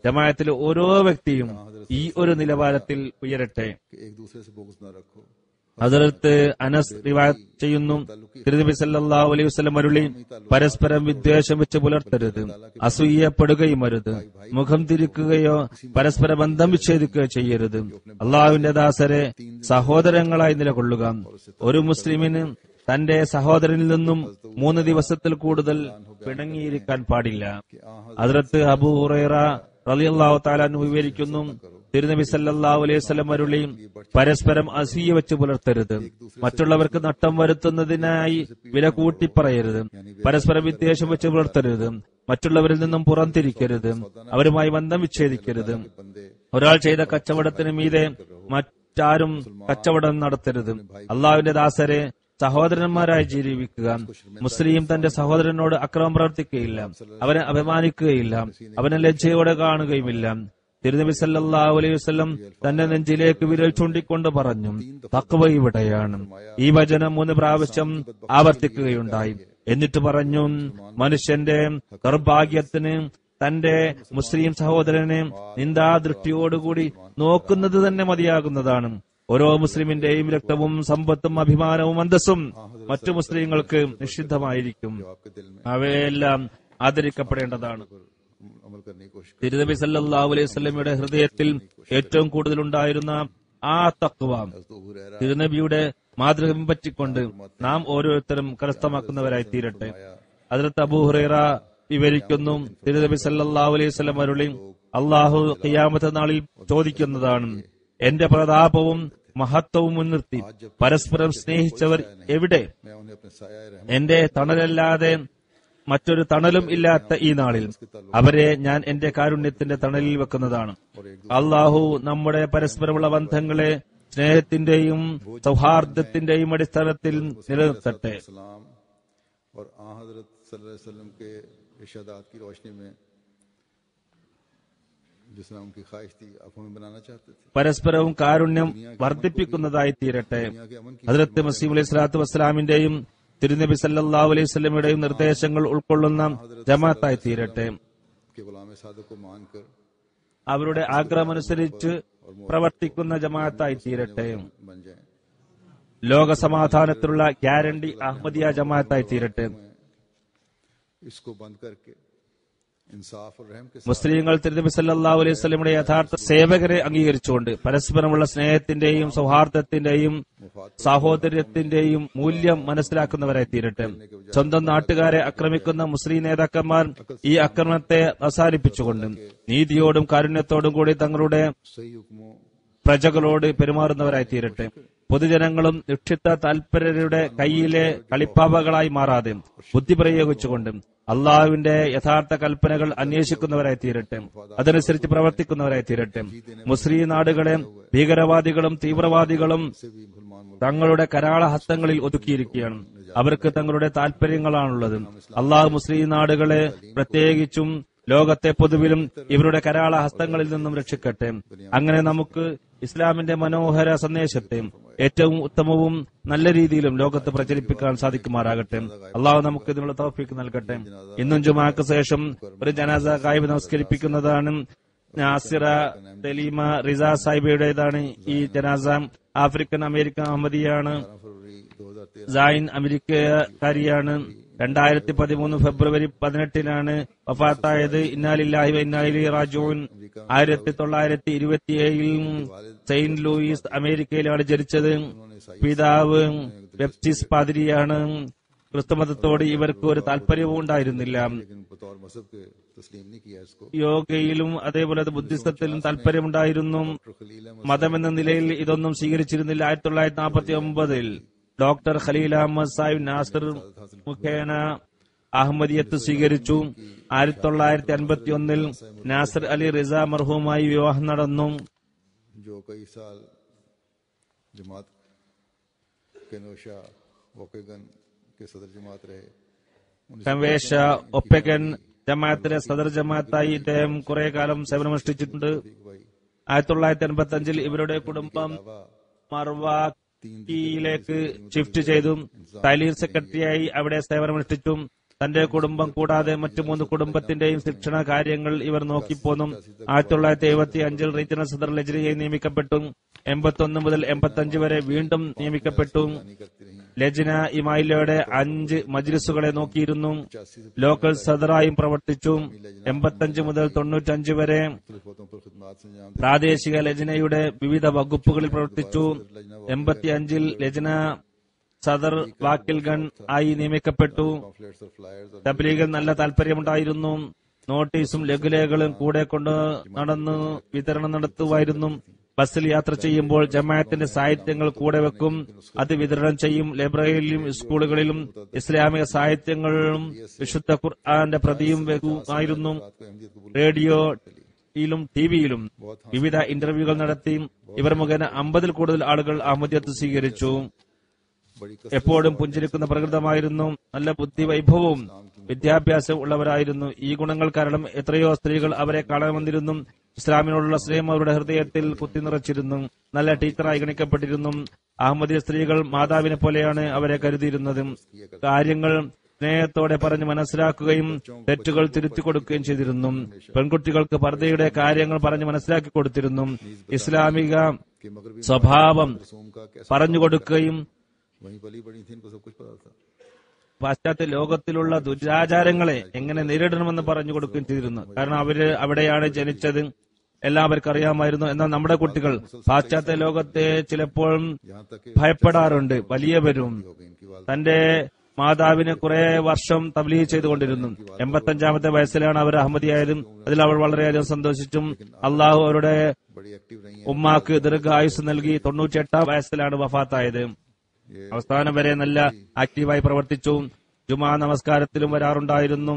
ജമാഅത്തിലെ ഓരോ വ്യക്തിയും ഈ ഒരു നിലവാരത്തിൽ ഉയരട്ടെ. ഹദ്റത്ത് അനസ് റിവായത്ത് ചെയ്യുന്നു, തിരുനബി സല്ലല്ലാഹു അലൈഹി വസല്ലം അരുളി, പരസ്പരം വിദ്വേഷം വെച്ച് പുലർത്തരുത്, അസൂയപ്പെടുകയും അരുത്, മുഖം തിരിക്കുകയോ പരസ്പര ബന്ധം വിച്ഛേദിക്കുകയോ ചെയ്യരുത്. അള്ളാഹുവിന്റെ ദാസരെ, സഹോദരങ്ങളായി നിലകൊള്ളുക. ഒരു മുസ്ലിമിന് തന്റെ സഹോദരനിൽ നിന്നും 3 ദിവസത്തിൽ കൂടുതൽ പിണങ്ങിയിരിക്കാൻ പാടില്ല. ഹദ്റത്ത് അബൂ ഹുറൈറ റളിയല്ലാഹു തആല അൻഹു വിവരിക്കുന്നു, തിരുനബി സല്ലല്ലാഹു അലൈഹി വസല്ലം അരുളി, പരസ്പരം അസൂയ വെച്ച് പുലർത്തരുത്, മറ്റുള്ളവർക്ക് നട്ടം വരുത്തുന്നതിനായി വില കൂട്ടി പറയരുത്, പരസ്പരം വിദ്വേഷം വെച്ച് പുലർത്തരുത്, മറ്റുള്ളവരിൽ നിന്നും പുറംതിരിക്കരുത്, അവരുമായി ബന്ധം വിച്ഛേദിക്കരുത്, ഒരാൾ ചെയ്ത കച്ചവടത്തിന് മീതെ മറ്റാരും കച്ചവടം നടത്തരുത്, അള്ളാഹുവിന്റെ ദാസരെ സഹോദരന്മാരായി ജീവിക്കുക, മുസ്ലിം തന്റെ സഹോദരനോട് അക്രമം പ്രവർത്തിക്കുകയില്ല, അവനെ അപമാനിക്കുകയില്ല, അവനെ ലജ്ജയോടെ കാണുകയുമില്ല. തിരുനബി സല്ലല്ലാഹു അലൈഹി വസല്ലം തന്റെ നെഞ്ചിലേക്ക് വിരൽ ചൂണ്ടിക്കൊണ്ട് പറഞ്ഞു, തഖ്വ ഇവിടെയാണ്. ഈ വചനം 3 പ്രാവശ്യം ആവർത്തിക്കുകയുണ്ടായി. എന്നിട്ട് പറഞ്ഞു, മനുഷ്യന്റെ ദൗർഭാഗ്യത്തിന് തന്റെ മുസ്ലിം സഹോദരനെ നിന്ദാദൃഷ്ടിയോടുകൂടി നോക്കുന്നത് തന്നെ മതിയാകുന്നതാണ്. ഓരോ മുസ്ലിമിന്റെയും രക്തവും സമ്പത്തും അഭിമാനവും അന്തസ്സും മറ്റു മുസ്ലിങ്ങൾക്ക് നിഷിദ്ധമായിരിക്കും. അവയെല്ലാം ആദരിക്കപ്പെടേണ്ടതാണ്. തിരുനബി സല്ലല്ലാഹു അലൈഹി വസല്ലമയുടെ ഹൃദയത്തിൽ ഏറ്റവും കൂടുതലുണ്ടായിരുന്ന ആ തഖ്വ, തിരുനബിയുടെ മാതൃക പിൻപറ്റിക്കൊണ്ട് നാം ഓരോരുത്തരും കരസ്ഥമാക്കുന്നവരായി തീരട്ടെ. ഹദ്റത്ത് അബൂ ഹുറൈറ വിവരിക്കുന്നു, തിരുനബി സല്ലല്ലാഹു അലൈഹി വസല്ലം അരുളി, അല്ലാഹു ഖിയാമത്ത് നാളിൽ ചോദിക്കുന്നതാണ്, എന്റെ പ്രതാപവും മഹത്വവും മുൻനിർത്തി പരസ്പരം സ്നേഹിച്ചവർ എവിടെ? എന്റെ തണലല്ലാതെ മറ്റൊരു തണലും ഇല്ലാത്ത ഈ നാളിൽ അവരെ ഞാൻ എന്റെ കാരുണ്യത്തിന്റെ തണലിൽ വെക്കുന്നതാണ്. അള്ളാഹു നമ്മുടെ പരസ്പരമുള്ള ബന്ധങ്ങളെ സ്നേഹത്തിന്റെയും സൗഹാർദ്ദത്തിന്റെയും അടിസ്ഥാനത്തിൽ നിലനിർത്തട്ടെ. പരസ്പരവും കാരുണ്യം വർദ്ധിപ്പിക്കുന്നതായി തീരട്ടെ. ഹദ്റത്ത് മസീഹ് അലൈഹി സ്വലാത്തു വസ്സലാമിന്റെയും തിരുനബി സല്ലല്ലാഹു അലൈഹി വസല്ലമയുടെയും നിർദ്ദേശങ്ങൾ ഉൾക്കൊള്ളുന്ന ജമാഅത്തായി തീരട്ടെ. അവരുടെ ആഗ്രഹമനുസരിച്ച് പ്രവർത്തിക്കുന്ന ജമാഅത്തായി തീരട്ടെ. ലോക സമാധാനത്തിലുള്ള ഗ്യാരണ്ടി അഹ്മദിയ ജമാഅത്തായി തീരട്ടെ. മുസ്ലിങ്ങൾ തിരുനബി സല്ലല്ലാഹു അലൈഹി വസല്ലമയുടെ യഥാർത്ഥ സേവകരെ അംഗീകരിച്ചുകൊണ്ട് പരസ്പരമുള്ള സ്നേഹത്തിന്റെയും സൗഹാർദ്ദത്തിന്റെയും സാഹോദര്യത്തിന്റെയും മൂല്യം മനസ്സിലാക്കുന്നവരായി തീരട്ടെ. സ്വന്തം നാട്ടുകാരെ ആക്രമിക്കുന്ന മുസ്ലിം നേതാക്കന്മാർ ഈ ആക്രമണത്തെ അവസാനിപ്പിച്ചുകൊണ്ട് നീതിയോടും കാരുണ്യത്തോടും കൂടി തങ്ങളുടെ പ്രജകളോട് പെരുമാറുന്നവരായി തീരട്ടെ. പൊതുജനങ്ങളും നിക്ഷിപ്ത താൽപര്യരുടെ കൈയിലെ കളിപ്പാവകളായി മാറാതെ ബുദ്ധി പ്രയോഗിച്ചുകൊണ്ട് അള്ളാഹുവിന്റെ യഥാർത്ഥ കൽപ്പനകൾ അന്വേഷിക്കുന്നവരായി തീരട്ടെ. അതനുസരിച്ച് പ്രവർത്തിക്കുന്നവരായി തീരട്ടെ. മുസ്ലിം നാടുകളെ ഭീകരവാദികളും തീവ്രവാദികളും തങ്ങളുടെ കരാള ഹസ്തങ്ങളിൽ ഒതുക്കിയിരിക്കുകയാണ്. അവർക്ക് തങ്ങളുടെ താൽപര്യങ്ങളാണുള്ളത്. അള്ളാഹു മുസ്ലിം നാടുകളെ പ്രത്യേകിച്ചും ലോകത്തെ പൊതുവിലും ഇവരുടെ കരാള ഹസ്തങ്ങളിൽ നിന്നും രക്ഷിക്കട്ടെ. അങ്ങനെ നമുക്ക് ഇസ്ലാമിന്റെ മനോഹര സന്ദേശത്തെ ഏറ്റവും ഉത്തമവും നല്ല രീതിയിലും ലോകത്ത് പ്രചരിപ്പിക്കാൻ സാധിക്കുമാറാകട്ടെ. അള്ളാഹു നമുക്ക് ഇതിനുള്ള തൗഫീഖ് നൽകട്ടെ. ഇന്നും ജുമാക്ക് ശേഷം ഒരു ജനാസ കായിബ് നമസ്കരിപ്പിക്കുന്നതാണ്. നാസിറ തെലീമ റിസ സാഹിബയുടേതാണ് ഈ ജനാസ. ആഫ്രിക്കൻ അമേരിക്കൻ അഹമ്മദിയാണ്. സൈൻ അമേരിക്കക്കാരിയാണ്. 2013 ഫെബ്രുവരി 18 വഫാത്തായത്. ഇന്നാലില്ലാഹി വ ഇന്നാ ഇലൈഹി റാജിഊൻ. 1927 സെയിന്റ് ലൂയിസ് അമേരിക്കയിലാണ് ജനിച്ചത്. പിതാവ് ബാപ്റ്റിസ്റ്റ് പാതിരിയാണ്. ക്രിസ്തുമതത്തോട് ഇവർക്ക് ഒരു താല്പര്യവും ഉണ്ടായിരുന്നില്ല. യോഗയിലും അതേപോലെ ബുദ്ധിസത്തിലും താല്പര്യമുണ്ടായിരുന്നു. മതമെന്ന നിലയിൽ ഇതൊന്നും സ്വീകരിച്ചിരുന്നില്ല. 1949 ഡോക്ടർ ഖലീൽ അഹമ്മദ് സാഹിബ് നാസിർ മുഖേന അഹമ്മദിയത്ത് സ്വീകരിച്ചു. 1951 നാസിർ അലി റിസ മർഹൂമായി വിവാഹം നടന്നു. കൻവേഷ ഒപ്പഗൻ ജമാഅത്തിലെ സദർ ജമാഅത്തായി ഇദ്ദേഹം കുറെ കാലം സേവനമനുഷ്ഠിച്ചിട്ടുണ്ട്. 1985 ഇവരുടെ കുടുംബം മർവാക്കിയിലേക്ക് ഷിഫ്റ്റ് ചെയ്തു. തലീർ സെക്രട്ടറിയായി അവിടെ സേവനമനുഷ്ഠിച്ചു. തന്റെ കുടുംബം കൂടാതെ മറ്റു 3 കുടുംബത്തിന്റെയും ശിക്ഷണ കാര്യങ്ങൾ ഇവർ നോക്കിപ്പോന്നു. 1975 റീജിയണൽ സദർ ലജ്നയായി നിയമിക്കപ്പെട്ടു. 81 മുതൽ 85 വരെ വീണ്ടും നിയമിക്കപ്പെട്ടു. ലജ്ന ഇമായിലയുടെ 5 മജ്ലിസുകളെ നോക്കിയിരുന്നു. ലോക്കൽ സദറായും പ്രവർത്തിച്ചു. 85 മുതൽ 95 വരെ പ്രാദേശിക ലജ്നയുടെ വിവിധ വകുപ്പുകളിൽ പ്രവർത്തിച്ചു. 85 ലജ്ന സദർ വാക്കിൽഗൺ ആയി നിയമിക്കപ്പെട്ടു. തബ്ലീഗിൽ നല്ല താൽപര്യമുണ്ടായിരുന്നു. നോട്ടീസും ലഘുലേഖകളും കൂടെ കൊണ്ട് നടന്ന് വിതരണം നടത്തുമായിരുന്നു. ബസ്സിൽ യാത്ര ചെയ്യുമ്പോൾ ജമാഅത്തിന്റെ സാഹിത്യങ്ങൾ കൂടെ വെക്കും, അത് വിതരണം ചെയ്യും. ലൈബ്രറിയിലും സ്കൂളുകളിലും ഇസ്ലാമിക സാഹിത്യങ്ങളും വിശുദ്ധ ഖുർആന്റെ പ്രതിയും വെക്കുമായിരുന്നു. റേഡിയോയിലും ടിവിയിലും വിവിധ ഇന്റർവ്യൂകൾ നടത്തി. ഇവർ മുഖേന 50-ൽ കൂടുതൽ ആളുകൾ അഹമ്മദിയത്ത് സ്വീകരിച്ചു. എപ്പോഴും പുഞ്ചിരിക്കുന്ന പ്രകൃതമായിരുന്നു. നല്ല ബുദ്ധി വൈഭവവും വിദ്യാഭ്യാസവും ഉള്ളവരായിരുന്നു. ഈ ഗുണങ്ങൾ കാരണം എത്രയോ സ്ത്രീകൾ അവരെ കാണാൻ വന്നിരുന്നു. ഇസ്ലാമിനോടുള്ള സ്നേഹം അവരുടെ ഹൃദയത്തിൽ കുത്തിനിറച്ചിരുന്നു. നല്ല ടീച്ചറായി ഗണിക്കപ്പെട്ടിരുന്നു. അഹമ്മദിയ സ്ത്രീകൾ മാതാവിനെ പോലെയാണ് അവരെ കരുതിയിരുന്നത്. കാര്യങ്ങൾ സ്നേഹത്തോടെ പറഞ്ഞ് മനസ്സിലാക്കുകയും തെറ്റുകൾ തിരുത്തി കൊടുക്കുകയും ചെയ്തിരുന്നു. പെൺകുട്ടികൾക്ക് പർദ്ദയുടെ കാര്യങ്ങൾ പറഞ്ഞ് മനസ്സിലാക്കി കൊടുത്തിരുന്നു. ഇസ്ലാമിക സ്വഭാവം പറഞ്ഞുകൊടുക്കുകയും പാശ്ചാത്യ ലോകത്തിലുള്ള ദുരാചാരങ്ങളെ എങ്ങനെ നേരിടണമെന്ന് പറഞ്ഞു കൊടുക്കുകയും ചെയ്തിരുന്നു. കാരണം അവിടെയാണ് ജനിച്ചത്, എല്ലാവർക്കും അറിയാമായിരുന്നു. എന്നാൽ നമ്മുടെ കുട്ടികൾ പാശ്ചാത്യ ലോകത്തെ ചിലപ്പോഴും ഭയപ്പെടാറുണ്ട്. വലിയവരും തന്റെ മാതാവിന് കുറെ വർഷം തബ്ലീഗ് ചെയ്തുകൊണ്ടിരുന്നു. 85-ാമത്തെ വയസ്സിലാണ് അവർ അഹമ്മദിയായതും. അതിൽ അവൾ വളരെയധികം സന്തോഷിച്ചും. അള്ളാഹു അവരുടെ ഉമ്മാക്ക് ദീർഘായുസ് നൽകി. 98-ാം വയസ്സിലാണ് വഫാത്തായത്. അവസാനം വരെ നല്ല ആക്റ്റീവായി പ്രവർത്തിച്ചു. ജുമാ നമസ്കാരത്തിലും വരാറുണ്ടായിരുന്നു.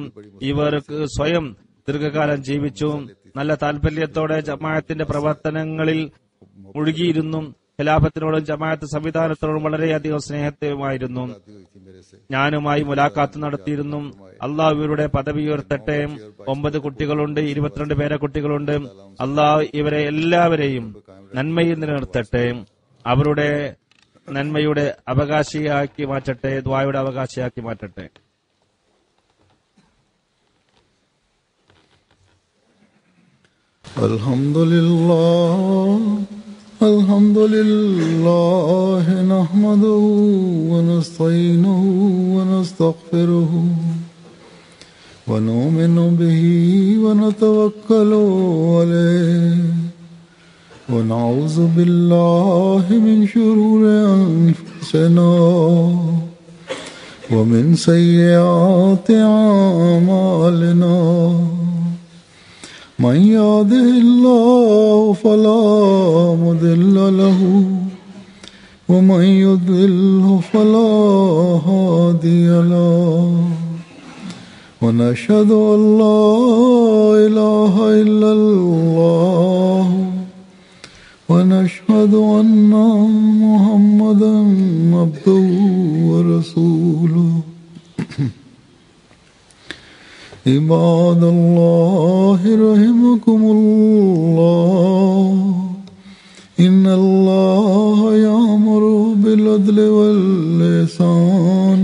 ഇവർക്ക് സ്വയം ദീർഘകാലം ജീവിച്ചു. നല്ല താൽപര്യത്തോടെ ജമാഅത്തിന്റെ പ്രവർത്തനങ്ങളിൽ മുഴുകിയിരുന്നു. ഖിലാഫത്തിനോടും ജമാഅത്ത് സംവിധാനത്തോടും വളരെയധികം സ്നേഹത്തിലുമായിരുന്നു. ഞാനുമായി മുലാഖാത്ത് നടത്തിയിരുന്നു. അള്ളാഹു ഇവരുടെ പദവി ഉയർത്തട്ടെ. 9 കുട്ടികളുണ്ട്, 22 പേരെ കുട്ടികളുണ്ട്. അള്ളാഹു ഇവരെ എല്ലാവരെയും നന്മയിൽ നിലനിർത്തട്ടെ. അവരുടെ നന്മയുടെ അവകാശിയാക്കി മാറ്റട്ടെ. ദ്വായുടെ അവകാശിയാക്കി മാറ്റട്ടെ. അൽഹംദുലില്ലാഹി നഹ്മദുഹു വനസ്തഈനുഹു വനസ്തഗ്ഫിറുഹു വനുഅ്മിനു ബിഹി വനതവക്കലു അലൈഹി ونعوذ بالله من شرور أنفسنا ومن سيئات أعمالنا من يهده الله فلا مضل له ومن يضلل فلا هادي له ونشهد أن لا إله إلا الله ونشهد أن محمدا عبده ورسوله عباد الله رحمكم الله إن الله يأمر بالعدل والإحسان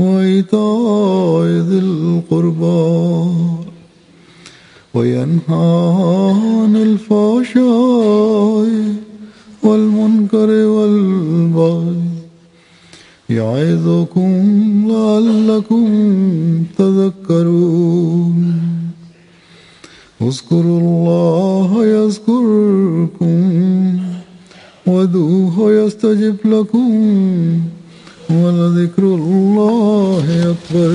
وإيتاء ذي القربى وينهى عن الفحشاء والمنكر والبغي يعظكم لعلكم تذكرون اذكروا الله يذكركم وادعوه يستجب لكم ولذكر الله أكبر